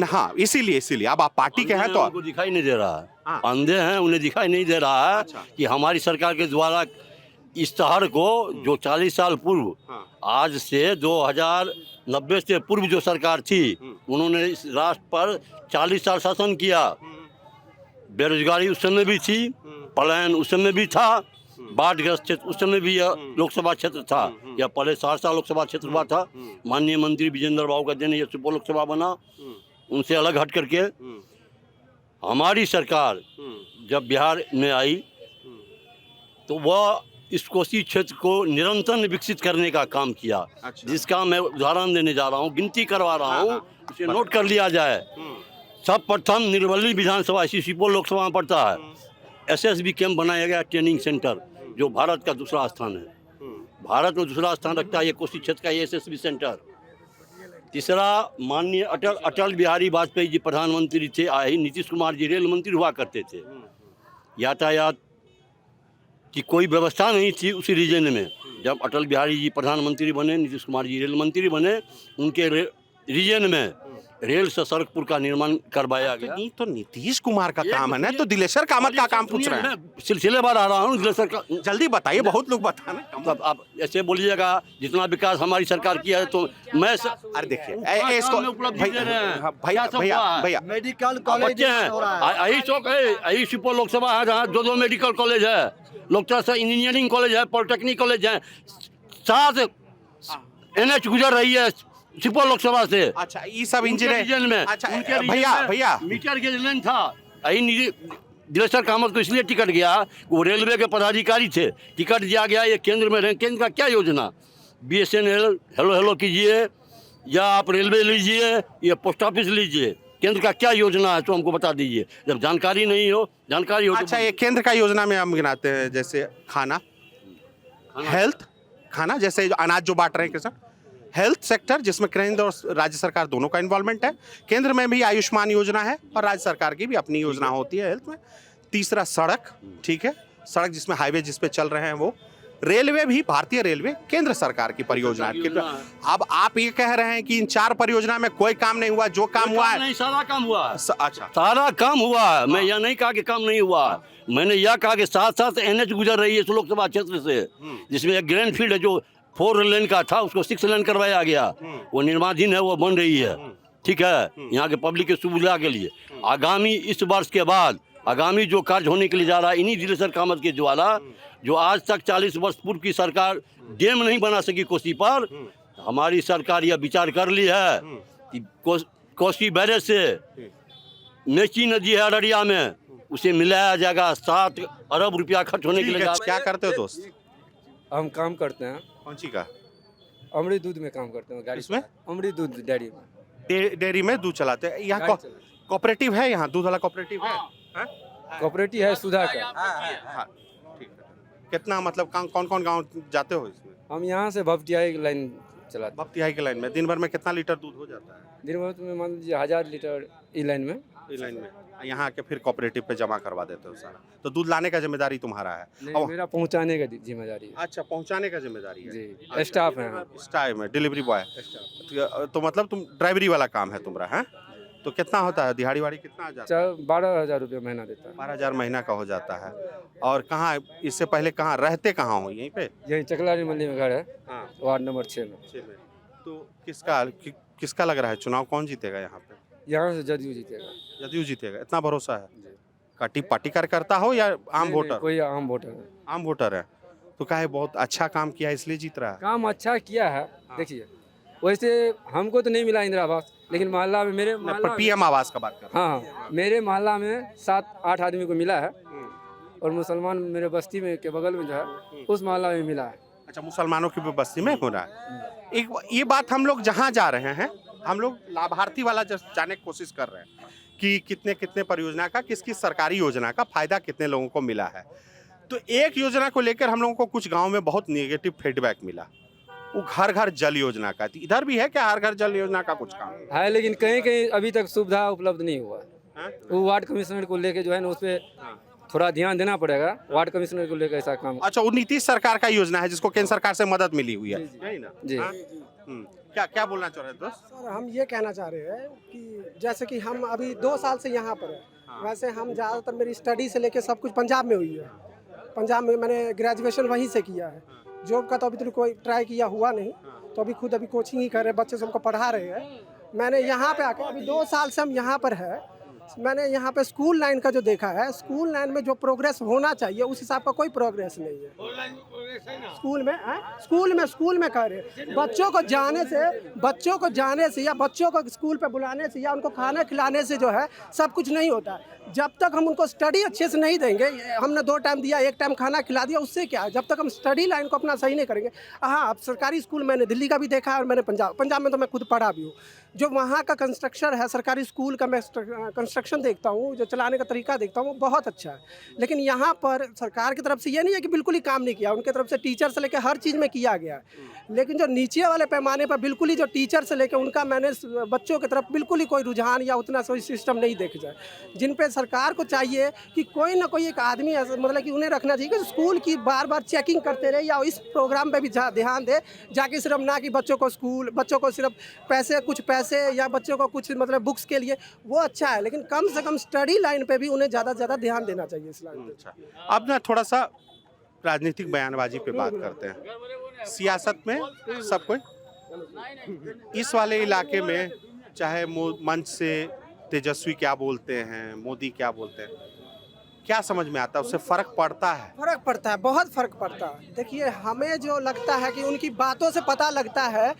हाँ, इसीलिए अब आप पार्टी के हैं तो उनको दिखाई नहीं दे रहा है, अंधे हैं, उन्हें दिखाई नहीं दे रहा है कि हमारी सरकार के द्वारा इस शहर को जो 40 साल पूर्व, आज से 2090 से पूर्व जो सरकार थी, उन्होंने इस राष्ट्र पर 40 साल शासन किया। बेरोजगारी उस समय भी थी, पलायन उस समय भी था, बाढ़ग्रस्त क्षेत्र उस समय भी लोकसभा क्षेत्र था, या पहले सहरसा लोकसभा क्षेत्र हुआ था। माननीय मंत्री विजेंद्र बाबू का दिन ये सुपौल लोकसभा बना। उनसे अलग हट करके हमारी सरकार जब बिहार में आई तो वह इस कोसी क्षेत्र को निरंतर विकसित करने का काम किया। जिसका मैं उदाहरण देने जा रहा हूँ, गिनती करवा रहा हूँ, उसे नोट कर लिया जाए। सब प्रथम निर्मली विधानसभा इसी सुपौल लोकसभा में पड़ता है, SSB कैंप बनाया गया, ट्रेनिंग सेंटर, जो भारत का दूसरा स्थान है। भारत में दूसरा स्थान रखता है ये कोसी क्षेत्र का SSB सेंटर। तीसरा, माननीय अटल बिहारी वाजपेयी जी प्रधानमंत्री थे, आई नीतीश कुमार जी रेल मंत्री हुआ करते थे। यातायात की कोई व्यवस्था नहीं थी उसी रीजन में। जब अटल बिहारी जी प्रधानमंत्री बने, नीतीश कुमार जी रेल मंत्री बने, उनके रीजन में रेल से सड़क पुल का निर्माण करवाया गया। नहीं तो नीतीश कुमार का काम है ना, तो दिलेश्वर कामत का काम पूछ रहे हैं। सिलसिलेवार आ रहा हूँ, दिलेश्वर का जल्दी बताइए, बहुत लोग बताने। तब आप ऐसे बोलिएगा जितना विकास हमारी सरकार किया है, तो मैं अरे देखिए इसको भैया मेडिकल कॉलेज है, यही चौक है, यही सुपौल लोकसभा है जहाँ 2 मेडिकल कॉलेज है, लोकसभा इंजीनियरिंग कॉलेज है, पॉलिटेक्निक कॉलेज है, 7 NH गुजर रही है सुपौल लोकसभा से। अच्छा, ये सब इंजीनियर में। अच्छा भैया मीटर गेज लाइन था, यही दिलेश्वर कामत को इसलिए टिकट गया, वो रेलवे के पदाधिकारी थे, टिकट दिया गया। ये केंद्र में रहे, केंद्र का क्या योजना, BSNL हेलो कीजिए, या आप रेलवे लीजिए, या पोस्ट ऑफिस लीजिए, केंद्र का क्या योजना है तो हमको बता दीजिए। जब जानकारी नहीं हो, जानकारी हो। अच्छा, ये केंद्र का योजना में हम गिनाते हैं, जैसे खाना, हेल्थ, खाना, जैसे अनाज जो बांट रहे हैं किसान, हेल्थ सेक्टर, जिसमें केंद्र और राज्य सरकार दोनों का इन्वॉल्वमेंट है। केंद्र में भी आयुष्मान योजना है और राज्य सरकार की भी अपनी योजना होती है हेल्थ में। तीसरा सड़क, ठीक है, सड़क जिसमें हाईवे जिस पे चल रहे हैं वो। रेलवे भी, भारतीय रेलवे केंद्र सरकार की परियोजना है। अब आप ये कह रहे हैं कि इन 4 परियोजना में कोई काम नहीं हुआ, जो काम हुआ है नहीं, सारा काम हुआ। अच्छा, सारा काम हुआ है। मैं यह नहीं कहा कि काम नहीं हुआ, मैंने यह कहा कि साथ साथ NH गुजर रही है इस लोकसभा क्षेत्र से, जिसमें एक ग्रैंड फील्ड है जो 4 लेन का था, उसको 6 लेन करवाया गया। वो निर्माणाधीन है, वो बन रही है, ठीक है, यहाँ के पब्लिक की सुविधा के लिए। आगामी इस वर्ष के बाद आगामी जो कार्य होने के लिए जा रहा है, इन्हीं दिलेसर कामत के द्वारा, जो आज तक 40 वर्ष पूर्व की सरकार डैम नहीं बना सकी कोसी पर, हमारी सरकार यह विचार कर ली है कि कोसी बैरेज से मेची नदी है अररिया में, उसे मिलाया जाएगा। 7 अरब रुपया खर्च होने के लिए। क्या करते हो दोस्त? हम काम करते हैं। कौन सी का? अमृत दूध में काम करते हैं। गाड़ी इसमें अमृत दूध डेयरी में। डेयरी में दूध चलाते हैं। यहाँ कोऑपरेटिव है, यहाँ दूध वाला कोऑपरेटिव है। कोऑपरेटिव है सुधा का। हाँ, ठीक है। कितना मतलब कौन कौन गांव जाते हो इसमें? हम यहाँ से भपटियाई की लाइन चलाते हैं। भपटियाई की लाइन में दिन भर में कितना लीटर दूध हो जाता है? दिन भर में मान लीजिए 1000 लीटर ई लाइन में। यहाँ आके फिर कोऑपरेटिव पे जमा करवा देते हो सारा। तो दूध लाने का जिम्मेदारी तुम्हारा है? नहीं, मेरा पहुँचाने का जिम्मेदारी है। अच्छा, पहुँचाने का जिम्मेदारी है जी। स्टाफ है, स्टाफ में डिलीवरी बॉय। तो मतलब तुम ड्राइवरी वाला काम है तुम्हारा? है तो कितना होता है दिहाड़ी वाड़ी कितना आ जाता है? 12,000 रुपये महीना देता है। 12,000 महीना का हो जाता है। और कहाँ, इससे पहले कहाँ रहते, कहाँ हो? यहीं पे? यहीं चकलारी मंडी में घर है, वार्ड नंबर 6 में। तो किसका लग रहा है चुनाव, कौन जीतेगा यहाँ पे? यहाँ से जदयू जीतेगा। जदयू जीतेगा, इतना भरोसा है? पार्टी कार्यकर्ता हो या आम वोटर? कोई आम वोटर है। आम वोटर है तो कहे बहुत अच्छा काम किया इसलिए जीत रहा है। काम अच्छा किया है। देखिए, वैसे हमको तो नहीं मिला इंदिरा आवास, लेकिन मोहल्ला में, मेरे मोहल्ला में PM आवास का बात कर। हाँ, मेरे मोहल्ला में 7-8 आदमी को मिला है। और मुसलमान मेरे बस्ती में के बगल में जो है, उस मोहल्ला में मिला है। अच्छा, मुसलमानों की भी बस्ती में हो रहा है। एक ये बात हम लोग जहाँ जा रहे हैं, हम लोग लाभार्थी वाला जाने की कोशिश कर रहे हैं कि कितने परियोजना का, किस सरकारी योजना का फायदा कितने लोगों को मिला है। तो एक योजना को लेकर हम लोगों को कुछ गाँव में बहुत निगेटिव फीडबैक मिला, वो घर घर जल योजना का। इधर भी है क्या हर घर जल योजना का कुछ काम? है, लेकिन कहीं कहीं अभी तक सुविधा उपलब्ध नहीं हुआ। वो वार्ड कमिश्नर को लेके जो है ना, उस पर थोड़ा ध्यान देना पड़ेगा। वार्ड कमिश्नर को लेकर ऐसा काम। अच्छा, वो नीतीश सरकार का योजना है जिसको केंद्र सरकार से मदद मिली हुई है, यही ना? जी। क्या बोलना चाह रहे हैं दोस्त? सर, हम ये कहना चाह रहे हैं कि जैसे कि हम अभी 2 साल से यहाँ पर हैं। वैसे हम ज़्यादातर मेरी स्टडी से लेके सब कुछ पंजाब में हुई है। पंजाब में मैंने ग्रेजुएशन वहीं से किया है। जॉब का तो अभी तक कोई ट्राई किया हुआ नहीं, तो अभी खुद अभी कोचिंग ही कर रहे हैं, बच्चे से हमको पढ़ा रहे हैं। मैंने यहाँ पे आके अभी 2 साल से हम यहाँ पर है। मैंने यहाँ पे स्कूल लाइन का जो देखा है, स्कूल लाइन में जो प्रोग्रेस होना चाहिए उस हिसाब का कोई प्रोग्रेस नहीं है। स्कूल में कह रहे बच्चों को जाने से या बच्चों को स्कूल पे बुलाने से या उनको खाना खिलाने से जो है सब कुछ नहीं होता। जब तक हम उनको स्टडी अच्छे से नहीं देंगे, हमने 2 टाइम दिया, 1 टाइम खाना खिला दिया, उससे क्या है? जब तक हम स्टडी लाइन को अपना सही नहीं करेंगे। हाँ, अब सरकारी स्कूल मैंने दिल्ली का भी देखा है और मैंने पंजाब में तो मैं खुद पढ़ा भी हूँ। जो वहाँ का कंस्ट्रक्शन है, सरकारी स्कूल का मैं कंस्ट्रक्शन देखता हूँ, जो चलाने का तरीका देखता हूँ, वो बहुत अच्छा है। लेकिन यहाँ पर सरकार की तरफ से ये नहीं है कि बिल्कुल ही काम नहीं किया, उनकी तरफ से टीचर से लेकर हर चीज़ में किया गया है। लेकिन जो नीचे वाले पैमाने पर बिल्कुल ही जो टीचर से लेकर उनका मैनेज बच्चों की तरफ बिल्कुल ही कोई रुझान या उतना कोई सिस्टम नहीं देखा जाए, जिन पे सरकार को चाहिए कि कोई ना कोई एक आदमी ऐसा, मतलब कि उन्हें रखना चाहिए कि स्कूल की बार चेकिंग करते रहे या इस प्रोग्राम पे भी ध्यान दे, जाके सिर्फ ना कि बच्चों को सिर्फ कुछ पैसे या बच्चों को कुछ मतलब बुक्स के लिए, वो अच्छा है, लेकिन कम से कम स्टडी लाइन पे भी उन्हें ज़्यादा से ज़्यादा ध्यान देना चाहिए इस लाइन पे। अच्छा, अब ना थोड़ा सा राजनीतिक बयानबाजी पे बात करते हैं। सियासत में सब कोई इस वाले इलाके में, चाहे मंच से तेजस्वी क्या बोलते हैं, मोदी क्या बोलते हैं, क्या समझ में आता है? उससे फर्क पड़ता है? फर्क पड़ता है, बहुत फर्क पड़ता है। देखिए, हमें जो लगता है कि उनकी बातों से पता लगता है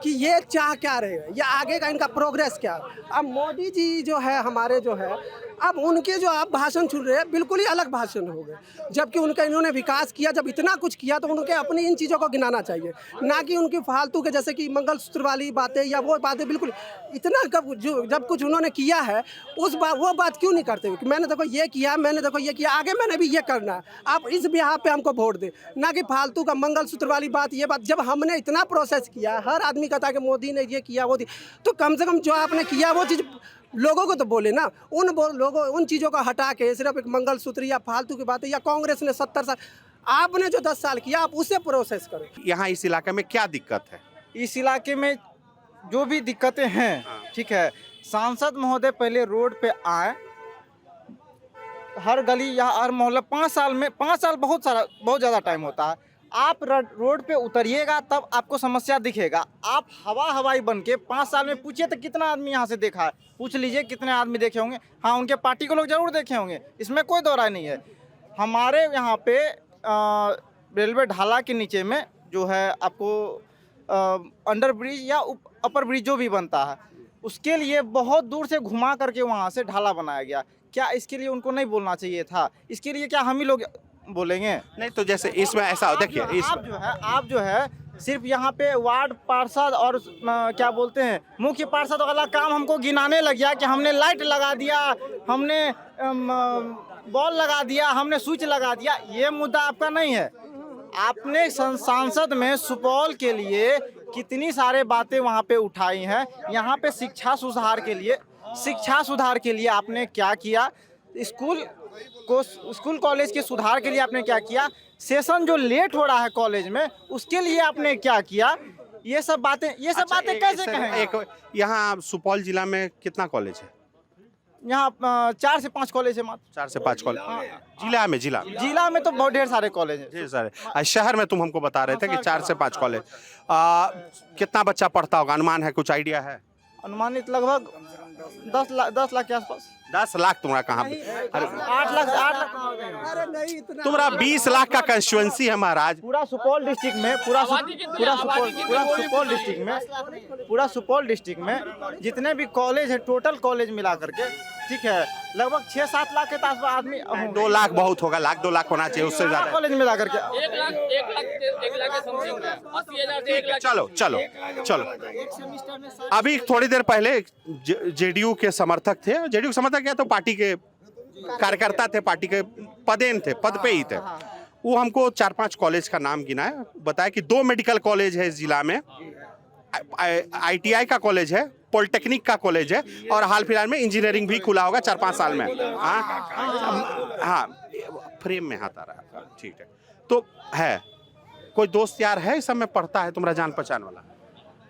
कि ये चाह क्या रहे हैं, ये आगे का इनका प्रोग्रेस क्या है। अब मोदी जी जो है हमारे जो है, अब उनके जो आप भाषण सुन रहे हैं बिल्कुल ही अलग भाषण हो गए। जबकि उनका इन्होंने विकास किया, जब इतना कुछ किया तो उनके अपनी इन चीज़ों को गिनाना चाहिए, ना कि उनकी फालतू के जैसे कि मंगलसूत्र वाली बातें या वो बातें। बिल्कुल इतना जब कुछ उन्होंने किया है वो बात क्यों नहीं करते कि मैंने देखो ये किया, मैंने देखो ये किया, आगे मैंने भी ये करना है, आप इस बिहाफ पे हमको वोट दें, ना कि फालतू का मंगलसूत्र वाली बात। ये बात जब हमने इतना प्रोसेस किया, हर आदमी नहीं कहता कि मोदी ने ये किया वो तो कम से कम जो आपने किया वो चीज़ लोगों को तो बोले ना। उन चीज़ों को हटा के सिर्फ एक मंगलसूत्र या फालतू की बातें, या कांग्रेस ने 70 साल, आपने जो 10 साल किया आप उसे प्रोसेस करो। यहाँ इस इलाके में क्या दिक्कत है? इस इलाके में जो भी दिक्कतें हैं, ठीक है, सांसद महोदय पहले रोड पे आए, हर गली या हर मोहल्ला 5 साल बहुत ज़्यादा टाइम होता है। आप रोड पे उतरिएगा तब आपको समस्या दिखेगा। आप हवाई बन के 5 साल में पूछिए तो कितना आदमी यहाँ से देखा है, पूछ लीजिए कितने आदमी देखे होंगे। हाँ, उनके पार्टी के लोग जरूर देखे होंगे, इसमें कोई दो राय नहीं है। हमारे यहाँ पे रेलवे ढाला के नीचे में जो है आपको अंडर ब्रिज या अपर ब्रिज जो भी बनता है, उसके लिए बहुत दूर से घुमा करके वहाँ से ढाला बनाया गया। क्या इसके लिए उनको नहीं बोलना चाहिए था? इसके लिए क्या हम ही लोग बोलेंगे? नहीं तो जैसे इसमें ऐसा देखिए, आप जो है सिर्फ यहाँ पे वार्ड पार्षद और क्या बोलते हैं मुख्य पार्षद वाला काम हमको गिनाने लग गया कि हमने लाइट लगा दिया, हमने बॉल लगा दिया, हमने स्विच लगा दिया। ये मुद्दा आपका नहीं है। आपने सांसद में सुपौल के लिए कितनी सारे बातें वहाँ पे उठाई हैं। यहाँ पे शिक्षा सुधार के लिए आपने क्या किया? स्कूल कॉलेज के सुधार के लिए आपने क्या किया? सेशन जो लेट हो रहा है कॉलेज में, उसके लिए आपने क्या किया? ये सब बातें कैसे कहें? यहाँ सुपौल जिला में कितना कॉलेज है? यहाँ 4 से 5 कॉलेज है मात्र। 4 से 5 कॉलेज जिला में तो बहुत ढेर सारे कॉलेज हैं। ढेर सारे। शहर में तुम हमको बता रहे थे कि 4 से 5 कॉलेज। कितना बच्चा पढ़ता होगा, अनुमान है, कुछ आइडिया है? अनुमानित लगभग 10 लाख के आसपास। 10 लाख तुम्हारा कहाँ? 8 लाख। अरे नहीं इतना, तुम्हारा 20 लाख का कंस्टिट्यूएंसी है महाराज। पूरा सुपौल डिस्ट्रिक्ट में जितने भी कॉलेज है, टोटल कॉलेज मिला करके, ठीक है, लगभग 6-7 लाख के आसपास आदमी। 2 लाख बहुत होगा, 2 लाख होना चाहिए, उससे ज्यादा कॉलेज मिला करके। 1 लाख। चलो अभी थोड़ी देर पहले जेडीयू के समर्थक थे, जेडीयू के समर्थक क्या तो पार्टी के कार्यकर्ता थे, पार्टी के पद पे ही थे। वो हमको 4-5 कॉलेज का नाम गिनाया, बताया कि 2 मेडिकल कॉलेज है इस जिला में, ITI का कॉलेज है, पॉलिटेक्निक का कॉलेज है, और हाल फिलहाल में इंजीनियरिंग भी खुला होगा 4-5 साल में। हाँ, फ्रेम में हाथ आ रहा है, ठीक है। तो है कोई दोस्त यार है इस सब में पढ़ता है तुम्हारा जान पहचान वाला?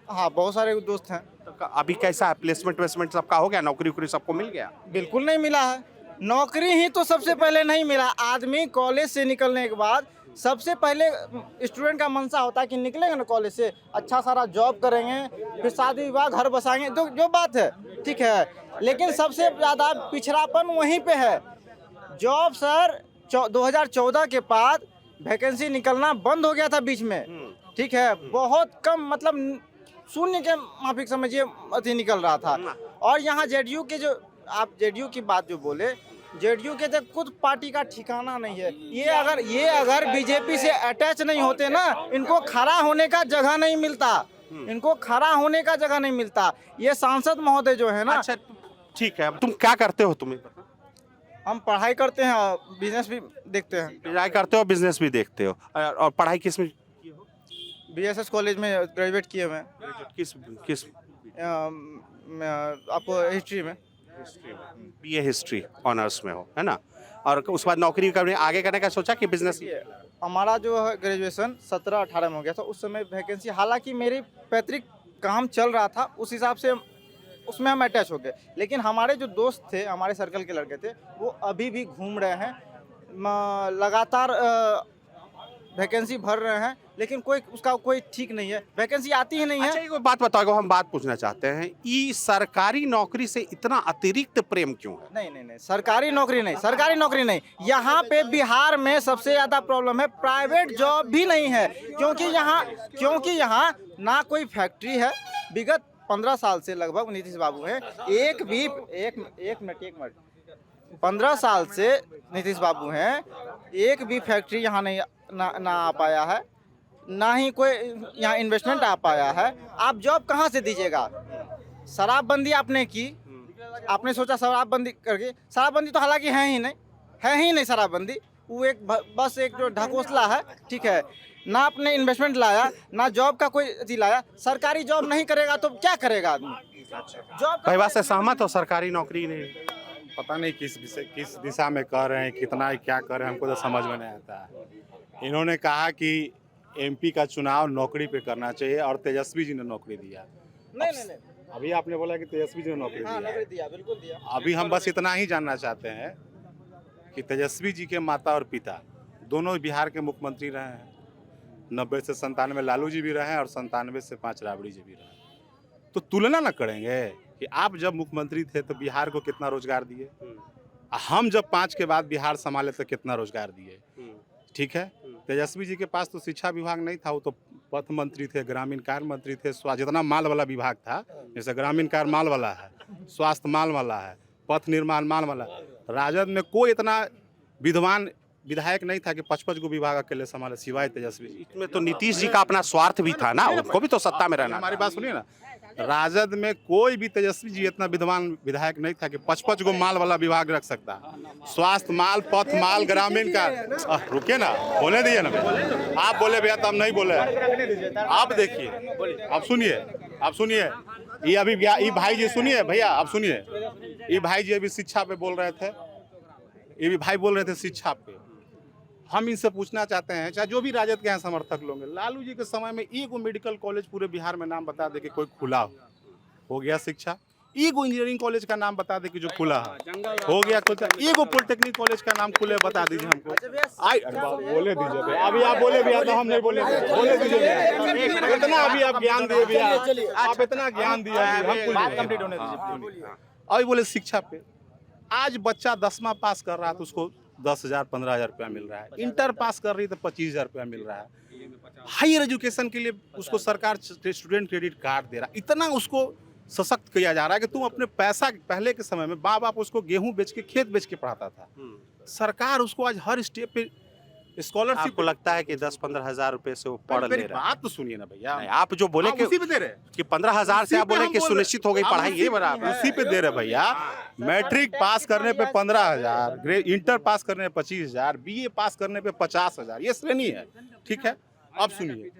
हाँ, बहुत सारे दोस्त हैं। तो अभी कैसा है, प्लेसमेंट सबका हो गया? नौकरी सबको मिल गया? बिल्कुल नहीं मिला है। नौकरी ही तो सबसे पहले नहीं मिला। आदमी कॉलेज से निकलने के बाद सबसे पहले स्टूडेंट का मनसा होता है कि निकलेंगे ना कॉलेज से, अच्छा सारा जॉब करेंगे, फिर शादी विवाह, घर बसाएंगे, तो जो बात है ठीक है। लेकिन सबसे ज़्यादा पिछड़ापन वहीं पे है। जॉब सर 2014 के बाद वैकेंसी निकलना बंद हो गया था बीच में, ठीक है, बहुत कम, मतलब शून्य के माफिक समझिए अति निकल रहा था। और यहाँ जेडीयू के जो आप जेडीयू की बात जो बोले, जेडीयू के तो खुद पार्टी का ठिकाना नहीं है। ये अगर बीजेपी से अटैच नहीं होते ना, इनको खड़ा होने का जगह नहीं मिलता। ये सांसद महोदय जो है ना। अच्छा ठीक है, तुम क्या करते हो? तुम्हें हम पढ़ाई करते हैं और बिजनेस भी देखते हैं। पढ़ाई करते हो, बिजनेस भी देखते हो, और पढ़ाई किस में? BSS कॉलेज में ग्रेजुएट किए हुए हैं। किस आपको हिस्ट्री में, BA हिस्ट्री ऑनर्स में हो, है ना? और उसके बाद नौकरी करने आगे करने का सोचा कि बिजनेस? हमारा जो है ग्रेजुएशन 17-18 में हो गया था। उस समय वैकेंसी, हालांकि मेरी पैतृक काम चल रहा था, उस हिसाब से उसमें हम अटैच हो गए। लेकिन हमारे जो दोस्त थे, हमारे सर्कल के लड़के थे, वो अभी भी घूम रहे हैं, लगातार वैकेंसी भर रहे हैं, लेकिन उसका कोई ठीक नहीं है, वैकेंसी आती ही नहीं है। अच्छा, एक बात बताओ, हम बात पूछना चाहते हैं, ये सरकारी नौकरी से इतना अतिरिक्त प्रेम क्यों है? नहीं, सरकारी नौकरी नहीं। यहाँ पे बिहार में सबसे ज्यादा प्रॉब्लम है, प्राइवेट जॉब भी नहीं है, क्योंकि यहाँ ना कोई फैक्ट्री है। विगत 15 साल से लगभग नीतीश बाबू हैं, एक मिनट 15 साल से नीतीश बाबू हैं, एक भी फैक्ट्री यहाँ ना आ पाया है, ना ही कोई यहाँ इन्वेस्टमेंट आ पाया है। आप जॉब कहाँ से दीजिएगा? शराबबंदी आपने की, आपने सोचा शराबबंदी करके, शराबबंदी तो हालांकि है ही नहीं शराबबंदी, वो एक बस एक जो ढकोसला है, ठीक है, ना अपने इन्वेस्टमेंट लाया, ना जॉब का कोई अथी लाया। सरकारी जॉब नहीं करेगा तो क्या करेगा आदमी? जॉब भाई बात से सहमत हो, सरकारी नौकरी नहीं? पता नहीं किस दिशा में कर रहे हैं, कितना क्या कर रहे हैं, हमको तो समझ में नहीं आता है। इन्होंने कहा कि एमपी का चुनाव नौकरी पे करना चाहिए और तेजस्वी जी ने नौकरी दिया। नहीं। अभी आपने बोला कि तेजस्वी जी ने नौकरी हाँ, दिया। नौकरी दिया, बिल्कुल दिया। अभी हम बस इतना ही जानना चाहते हैं कि तेजस्वी जी के माता और पिता दोनों बिहार के मुख्यमंत्री रहे हैं। 90 से 97 लालू जी भी रहे हैं और 97 से 5 राबड़ी जी भी रहे हैं। तो तुलना ना करेंगे कि आप जब मुख्यमंत्री थे तो बिहार को कितना रोजगार दिए, हम जब 5 के बाद बिहार संभाले तो कितना रोजगार दिए। ठीक है, तेजस्वी जी के पास तो शिक्षा विभाग नहीं था, वो तो पथ मंत्री थे, ग्रामीण कार्य मंत्री थे, जितना माल वाला विभाग था, जैसे ग्रामीण कार्य माल वाला है, स्वास्थ्य माल वाला है, पथ निर्माण माल वाला। राजद में कोई इतना विद्वान विधायक नहीं था कि 55 को विभाग अकेले संभाले, सिवाय तेजस्वी जी। इसमें तो नीतीश जी का अपना स्वार्थ भी था ना, उनको भी तो सत्ता में रहना। हमारी बात सुनिए ना, राजद में कोई भी तेजस्वी जी इतना विद्वान विधायक नहीं था कि 55 को माल वाला विभाग रख सकता। स्वास्थ्य माल, पथ माल, ग्रामीण का। रुकिए ना, बोले दिए ना, आप बोले भैया तब नहीं बोले। आप देखिए, आप सुनिए, ये अभी ये भाई जी सुनिए भैया, आप सुनिए, ये भाई जी अभी शिक्षा पे बोल रहे थे, ये भी भाई बोल रहे थे शिक्षा पे। हम इनसे पूछना चाहते हैं, चाहे जो भी राजद के हैं समर्थक लोग, लालू जी के समय में एक मेडिकल कॉलेज पूरे बिहार में नाम बता दे कि कोई खुला हो गया शिक्षा। एक इंजीनियरिंग कॉलेज का नाम बता दे कि जो खुला हो गया। एक पॉलिटेक्निक कॉलेज का नाम खुले बता दीजिए हमको। बोले दीजिए भैया, अभी आप बोले भैया तो हम नहीं बोले, बोले दीजिए भैया। इतना अभी आप ज्ञान दिए भैया, आप इतना ज्ञान दिया, अभी बोले शिक्षा पे। आज बच्चा 10वां पास कर रहा है तो उसको 10,000 15,000 रुपया मिल रहा है। इंटर पास कर रही तो 25,000 रुपया मिल रहा है। हायर एजुकेशन के लिए उसको सरकार स्टूडेंट क्रेडिट कार्ड दे रहा है। इतना उसको सशक्त किया जा रहा है कि तुम अपने पैसा, पहले के समय में माँ बाप उसको गेहूं बेच के, खेत बेच के पढ़ाता था, सरकार उसको आज हर स्टेप पे स्कॉलरशिप। आपको लगता है कि 10-15 हजार रुपए से वो पढ़ ले रहा है? बात तो सुनिए ना भैया, आप जो बोले कि उसी पे दे रहे कि 15,000 से आप बोले कि सुनिश्चित हो गई पढ़ाई, ये बराबर उसी पे दे रहे भैया। मैट्रिक पास करने पे 15,000, इंटर पास करने पे 25,000, बीए पास करने पे 50,000, ये श्रेणी है। ठीक है, अब सुनिए,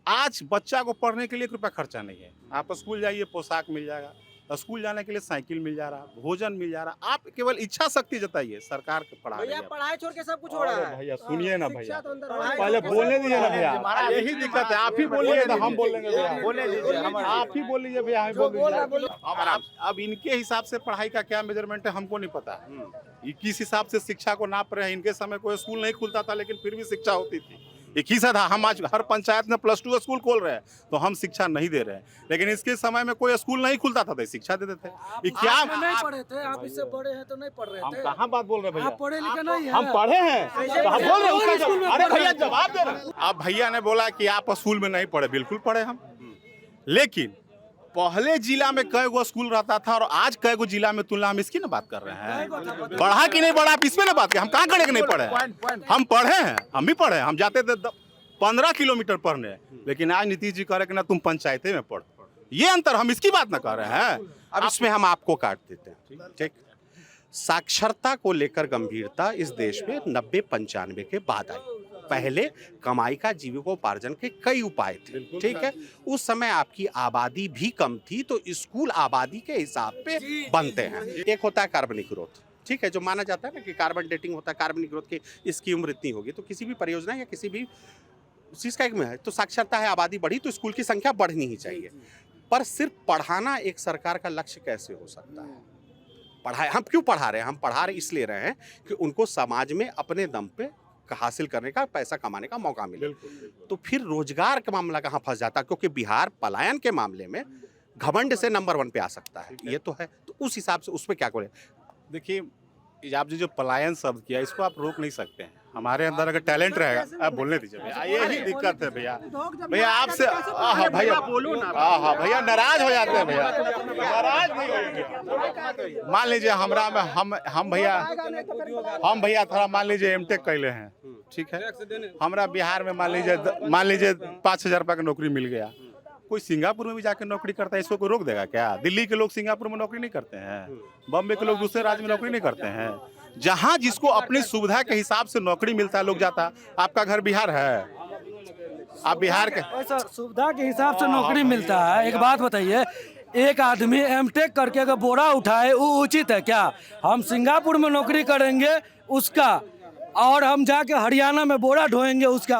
आज बच्चा को पढ़ने के लिए रुपया खर्चा नहीं है। आप स्कूल जाइए, पोशाक मिल जाएगा, स्कूल जाने के लिए साइकिल मिल जा रहा, भोजन मिल जा रहा। आप केवल इच्छा शक्ति जताइए, सरकार के पढ़ाई छोड़ के सब कुछ हो रहा है। भैया सुनिए ना भैया, पहले बोलने दीजिए ना भैया, यही दिक्कत है। आप ही बोलिए तो हम बोलेंगे भैया, आप ही बोल लीजिए भैया, अब इनके हिसाब से पढ़ाई का क्या मेजरमेंट है हमको नहीं पता। किस हिसाब से शिक्षा को नाप रहे हैं। इनके समय कोई स्कूल नहीं खुलता था लेकिन फिर भी शिक्षा होती थी। एक ही था, हम आज हर पंचायत में +2 स्कूल खोल रहे हैं तो हम शिक्षा नहीं दे रहे हैं, लेकिन इसके समय में कोई स्कूल नहीं खुलता था तो शिक्षा देते थे। ये क्या नहीं पढ़े थे आप? इससे बड़े हैं तो नहीं पढ़ रहे थे। हम कहाँ बात बोल रहे हैं भैया, आप पढ़े लिखे नहीं हैं। हम पढ़े हैं तो हम बोल रहे हैं उसका। अरे भैया जवाब दे रहे हैं। अब भैया ने बोला कि आप स्कूल में नहीं पढ़े, बिल्कुल पढ़े हम, लेकिन पहले जिला में कई गो स्कूल रहता था और आज कई गो जिला में तुलना हम इसकी ना बात कर रहे हैं। बढ़ा कि नहीं बढ़ा, आप इसमें ना बात करें। हम कहाँ करें कि नहीं पढ़े, हम पढ़े हैं, हम भी पढ़े। हम जाते थे 15 किलोमीटर पढ़ने, लेकिन आज नीतीश जी कह रहे कि ना तुम पंचायते में पढ़। ये अंतर, हम इसकी बात ना कर रहे हैं। अब इसमें हम आपको काट देते हैं। ठीक, साक्षरता को लेकर गंभीरता इस देश में 90-95 के बाद आई। पहले कमाई का जीविकोपार्जन के कई उपाय थे। ठीक है, उस समय आपकी आबादी भी कम थी तो स्कूल आबादी के हिसाब पे बनते हैं। एक होता है कार्बनिक ग्रोथ, ठीक है, जो माना जाता है ना कि कार्बन डेटिंग होता है, कार्बनिक ग्रोथ की इसकी उम्र इतनी होगी। तो किसी भी परियोजना या किसी भी चीज़ का एक में है तो साक्षरता है, आबादी बढ़ी तो स्कूल की संख्या बढ़नी ही चाहिए। पर सिर्फ पढ़ाना एक सरकार का लक्ष्य कैसे हो सकता है? पढ़ाए, हम क्यों पढ़ा रहे हैं? हम पढ़ा रहे इसलिए रहे हैं कि उनको समाज में अपने दम पे हासिल करने का, पैसा कमाने का मौका मिले। तो फिर रोजगार का मामला कहाँ फंस जाता है? क्योंकि बिहार पलायन के मामले में घमंड से नंबर 1 पे आ सकता है, ये तो है। तो उस हिसाब से उस पर क्या करें? देखिए, आप जो पलायन शब्द किया इसको आप रोक नहीं सकते हैं। हमारे अंदर अगर टैलेंट रहेगा, आप बोलने दीजिए भैया, यही दिक्कत है भैया। भैया आपसे भैया बोलो ना, भैया नाराज हो जाते हैं भैया, नाराज नहीं होंगे। मान लीजिए हमरा में हम भैया थोड़ा मान लीजिए एमटेक कैले हैं, ठीक है, हमरा बिहार में मान लीजिए 5,000 रुपये का नौकरी मिल गया। कोई सिंगापुर में भी जाकर नौकरी करता है, इसको कोई रोक देगा क्या? दिल्ली के लोग सिंगापुर में नौकरी नहीं करते हैं, बॉम्बे के लोग दूसरे राज्य में नौकरी नहीं करते हैं। जहाँ जिसको अपनी सुविधा के हिसाब से नौकरी मिलता है लोग जाता है। आपका घर बिहार है, आप बिहार के ऐसा सुविधा के हिसाब से नौकरी मिलता है। एक बात बताइए, एक आदमी एमटेक करके अगर बोरा उठाए वो उचित है क्या? हम सिंगापुर में नौकरी करेंगे उसका, और हम जाके हरियाणा में बोरा ढोएंगे उसका,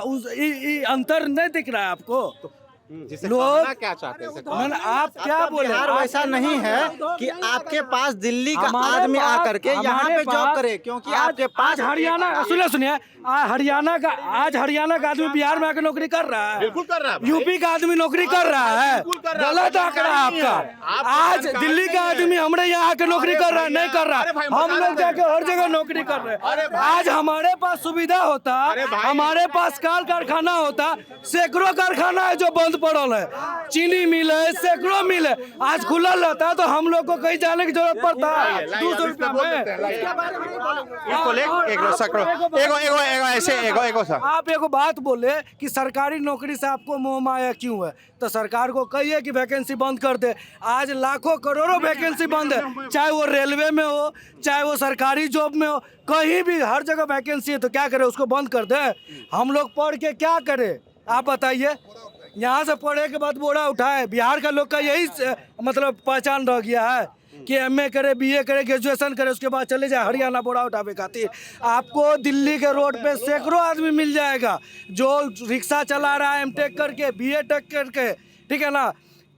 अंतर नहीं दिख रहा है आपको? लोग क्या चाहते हैं? आप क्या बोले? बिहार वैसा नहीं है कि आपके पास दिल्ली का आदमी आकर के यहाँ पे जॉब करे, क्योंकि आपके पास हरियाणा, सुनिए हरियाणा का आदमी बिहार में आकर नौकरी कर रहा है, बिल्कुल कर रहा है। यूपी का आदमी नौकरी कर रहा है, गलत आंकड़ा आपका। आज दिल्ली का आदमी हमारे यहाँ आकर नौकरी कर रहा है, नहीं कर रहा है। हम लोग जाके हर जगह नौकरी कर रहे हैं। आज हमारे पास सुविधा होता, हमारे पास कारखाना होता, सैकड़ों कारखाना है जो बंद पड़ल है, चीनी मिल है, सैकड़ों मिल है, आज खुला रहता तो हम लोग को कहीं जाने की जरूरत पड़ता है 200 रुपया में। आप एक बात बोले कि सरकारी नौकरी से आपको मोह माया क्यों है, तो सरकार को कहिए कि वैकेंसी बंद कर दे। आज लाखों करोड़ों वैकेंसी बंद है, चाहे वो रेलवे में हो, चाहे वो सरकारी जॉब में हो, कहीं भी हर जगह वैकेंसी है, तो क्या करे, उसको बंद कर दे। हम लोग पढ़ के क्या करें आप बताइए? यहाँ से पढ़े के बाद बोरा उठाए। बिहार का लोग का यही मतलब पहचान रह गया है कि एमए करे, बीए करे, ग्रेजुएशन करे, उसके बाद चले जाए हरियाणा बोरा उठावे खातिर। आपको दिल्ली के रोड पे सैकड़ों आदमी मिल जाएगा जो रिक्शा चला रहा है एमटेक करके, बीए टेक करके, ठीक है ना।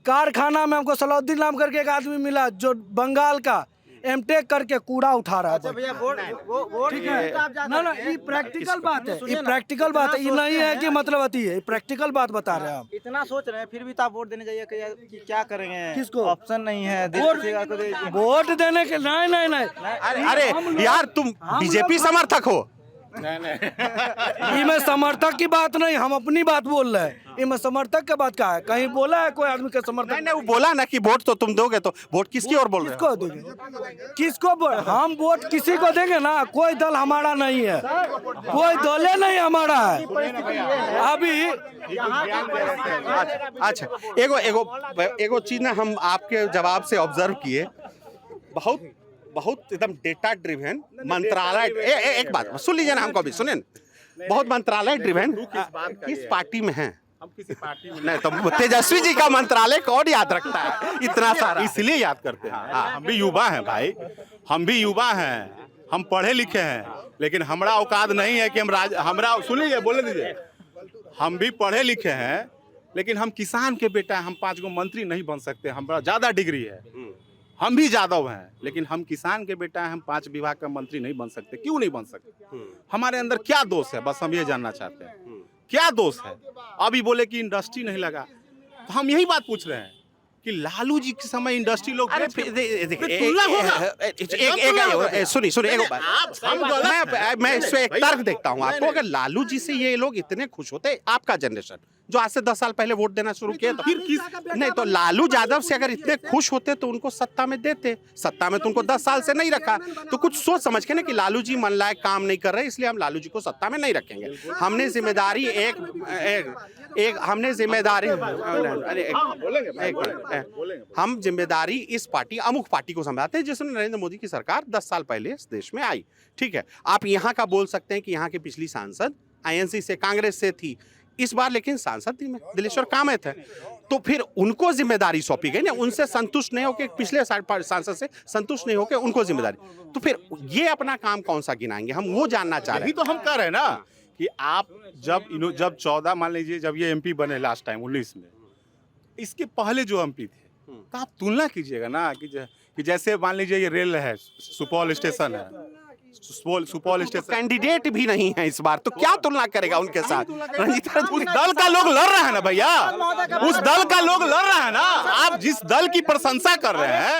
कारखाना में हमको सलाउद्दीन नाम करके एक आदमी मिला जो बंगाल का एमटेक करके कूड़ा उठा रहा है। ठीक है ना, ये प्रैक्टिकल बात है, ये प्रैक्टिकल बात है, ये नहीं है कि मतलब अति है, ये बात बता रहे हैं हम। इतना सोच रहे हैं फिर भी तो आप वोट देने जाइए कि क्या करेंगे, किसको ऑप्शन नहीं है वोट देने के। नहीं अरे यार तुम बीजेपी समर्थक हो? ये मैं समर्थक की बात नहीं, हम अपनी बात बोल रहे हैं। ये मैं समर्थक की बात का है, कहीं बोला है कोई आदमी का समर्थक? नहीं, वो बोला ना कि वोट तो तुम दोगे, तो वोट किसकी ओर बोल रहे हो? किसको दोगे? किसको हम वोट किसी को देंगे ना। कोई दल हमारा नहीं है, कोई दल नहीं हमारा है अभी। अच्छा, एगो चीज ना हम आपके जवाब से ऑब्जर्व किए, बहुत एकदम डेटा ड्रिवन मंत्रालय। एक बात सुन लीजिए ना, हमको भी सुने, बहुत मंत्रालय ड्रिवन। किस पार्टी में हैं? हम किसी पार्टी में नहीं, तो तेजस्वी जी का मंत्रालय कौन याद रखता है इतना सारा? इसलिए याद करते हैं। हम भी युवा हैं भाई, हम भी युवा हैं, हम पढ़े लिखे हैं, लेकिन हमारा औकात नहीं है कि हमरा सुनिए, बोले दीजिए, हम भी पढ़े लिखे हैं, लेकिन हम किसान के बेटा हैं, हम 5 गो मंत्री नहीं बन सकते। हमारा ज़्यादा डिग्री है, हम भी यादव हैं, लेकिन हम किसान के बेटा हैं, हम 5 विभाग का मंत्री नहीं बन सकते। क्यों नहीं बन सकते? हमारे अंदर क्या दोष है, बस हम ये जानना चाहते हैं, क्या दोष है? अभी बोले कि इंडस्ट्री नहीं लगा, तो हम यही बात पूछ रहे हैं कि लालू जी के समय इंडस्ट्री लोग सुनिए मैं इसमें एक तर्क देखता हूँ आपको। अगर लालू जी से ये लोग इतने खुश होते, आपका जनरेशन जो आज से 10 साल पहले वोट देना शुरू किया, तो फिर नहीं, तो लालू यादव से अगर इतने खुश होते तो उनको सत्ता में देते। सत्ता में तो उनको 10 साल से नहीं रखा, तो कुछ सोच समझ के ना कि लालू जी मन लायक काम नहीं कर रहे, इसलिए हम लालू जी को सत्ता में नहीं रखेंगे। हमने जिम्मेदारी हम जिम्मेदारी इस पार्टी अमुक पार्टी को संभालते हैं जिसमें नरेंद्र मोदी की सरकार 10 साल पहले इस देश में आई। ठीक है, आप यहाँ का बोल सकते हैं कि यहाँ की पिछली सांसद आईएनसी से, कांग्रेस से थी, इस बार लेकिन सांसद थी दिलेश्वर कामत है, तो फिर उनको जिम्मेदारी सौंपी गई ना। उनसे संतुष्ट नहीं होकर, पिछले सांसद से संतुष्ट नहीं होकर उनको जिम्मेदारी, तो फिर ये अपना काम कौन सा गिनाएंगे? हम वो जानना चाह रहे हैं। तो हम कह रहे हैं ना कि आप जब 14 मान लीजिए, जब ये एमपी बने लास्ट टाइम 19 में, इसके पहले जो एमपी थे, तो आप तुलना कीजिएगा ना कि जैसे मान लीजिए ये रेल है, सुपौल स्टेशन है, सुपौल स्टेशन कैंडिडेट भी नहीं है इस बार, तो क्या तुलना करेगा उनके साथ? उस दल का लोग लड़ रहे हैं ना भैया, उस दल का लोग लड़ रहे हैं ना। आप जिस दल की प्रशंसा कर रहे हैं,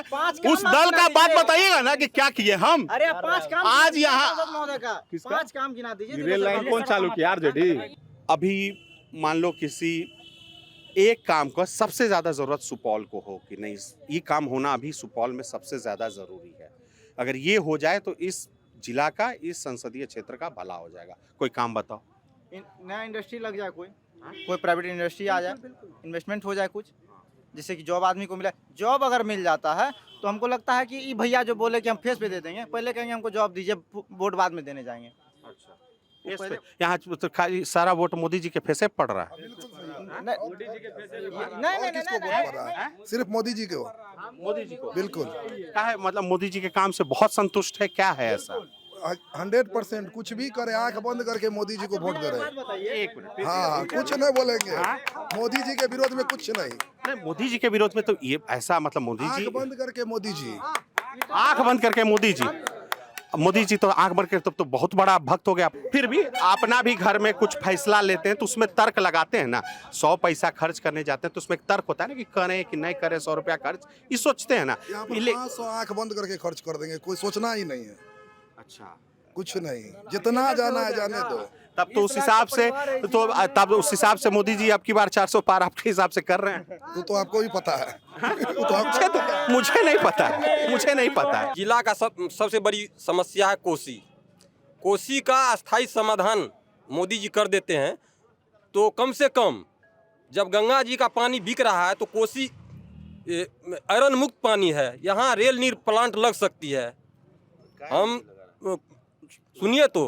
उस दल का बात बताइएगा ना कि क्या किए हम। अरे 5 काम आज यहाँ 5 काम गिना दीजिए। रेल लाइन कौन चालू किया आरजेडी? अभी मान लो किसी एक काम का सबसे ज्यादा जरूरत सुपौल को हो कि नहीं, ये काम होना अभी सुपौल में सबसे ज्यादा जरूरी है। अगर ये हो जाए तो इस जिला का, इस संसदीय क्षेत्र का भला हो जाएगा। कोई काम बताओ। नया इंडस्ट्री लग जाए, कोई प्राइवेट इंडस्ट्री आ जाए, इन्वेस्टमेंट हो जाए कुछ। जैसे कि जॉब आदमी को मिला, जॉब अगर मिल जाता है तो हमको लगता है कि ये भैया जो बोले कि हम फेस पे दे देंगे, पहले कहेंगे हमको जॉब दीजिए, वोट बाद में देने जाएंगे। यहाँ तो खाली सारा वोट मोदी जी के फेस पे पड़ रहा है। नहीं, सिर्फ मोदी जी को, मोदी जी को बिल्कुल। क्या है मतलब मोदी जी के काम से बहुत संतुष्ट है, क्या है ऐसा? 100% कुछ भी करे, आंख बंद करके मोदी जी को वोट दे रहे हैं। हाँ, कुछ नहीं बोलेंगे, मोदी जी के विरोध में कुछ नहीं। मोदी जी के विरोध में तो ये ऐसा मतलब मोदी जी आंख बंद करके मोदी जी, आंख बंद करके मोदी जी, मोदी जी तो आंख बंद करके तो बहुत बड़ा भक्त हो गया। फिर भी अपना भी घर में कुछ फैसला लेते हैं तो उसमें तर्क लगाते हैं ना। 100 पैसा खर्च करने जाते हैं तो उसमें एक तर्क होता है ना कि करें कि नहीं करें, 100 रुपया खर्च, ये सोचते हैं ना। 500 आंख बंद करके खर्च कर देंगे, कोई सोचना ही नहीं है। अच्छा, कुछ नहीं, जितना जाना है जाने दो। तब तो उस हिसाब से मोदी जी अब की बार 400 पार आपके हिसाब से कर रहे हैं। तो आपको भी पता है। मुझे नहीं पता है। जिला का सबसे बड़ी समस्या है कोसी का अस्थायी समाधान मोदी जी कर देते हैं तो कम से कम जब गंगा जी का पानी बिक रहा है तो कोसी आयरन मुक्त पानी है, यहाँ रेल नीर प्लांट लग सकती है। हम सुनिए तो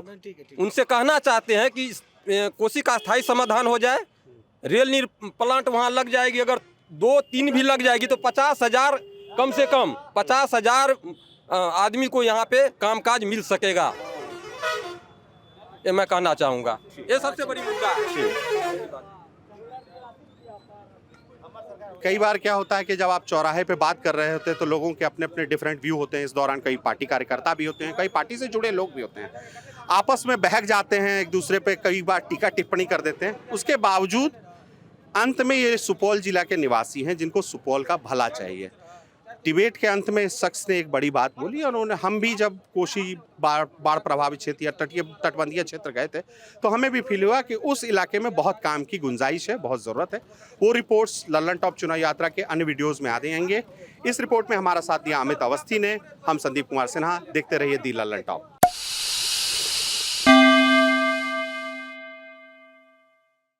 उनसे कहना चाहते हैं कि कोसी का स्थायी समाधान हो जाए, रेल नीर प्लांट वहाँ लग जाएगी। अगर 2-3 भी लग जाएगी तो 50,000 कम से कम 50,000 आदमी को यहाँ पे कामकाज मिल सकेगा, ये मैं कहना चाहूँगा। ये सबसे बड़ी मुद्दा है। कई बार क्या होता है कि जब आप चौराहे पे बात कर रहे होते हैं तो लोगों के अपने अपने डिफरेंट व्यू होते हैं। इस दौरान कई पार्टी कार्यकर्ता भी होते हैं, कई पार्टी से जुड़े लोग भी होते हैं, आपस में बहक जाते हैं, एक दूसरे पे कई बार टीका टिप्पणी कर देते हैं। उसके बावजूद अंत में ये सुपौल जिला के निवासी हैं जिनको सुपौल का भला चाहिए। डिबेट के अंत में इस शख्स ने एक बड़ी बात बोली और उन्होंने, हम भी जब कोसी बाढ़ प्रभावित क्षेत्र या तटबंधीय क्षेत्र गए थे तो हमें भी फील हुआ कि उस इलाके में बहुत काम की गुंजाइश है, बहुत ज़रूरत है। वो रिपोर्ट्स लल्लन टॉप चुनाव यात्रा के अन्य वीडियोज़ में आ जाएंगे। इस रिपोर्ट में हमारा साथ दिया अमित अवस्थी ने। हम संदीप कुमार सिन्हा, देखते रहिए दी लल्लन टॉप।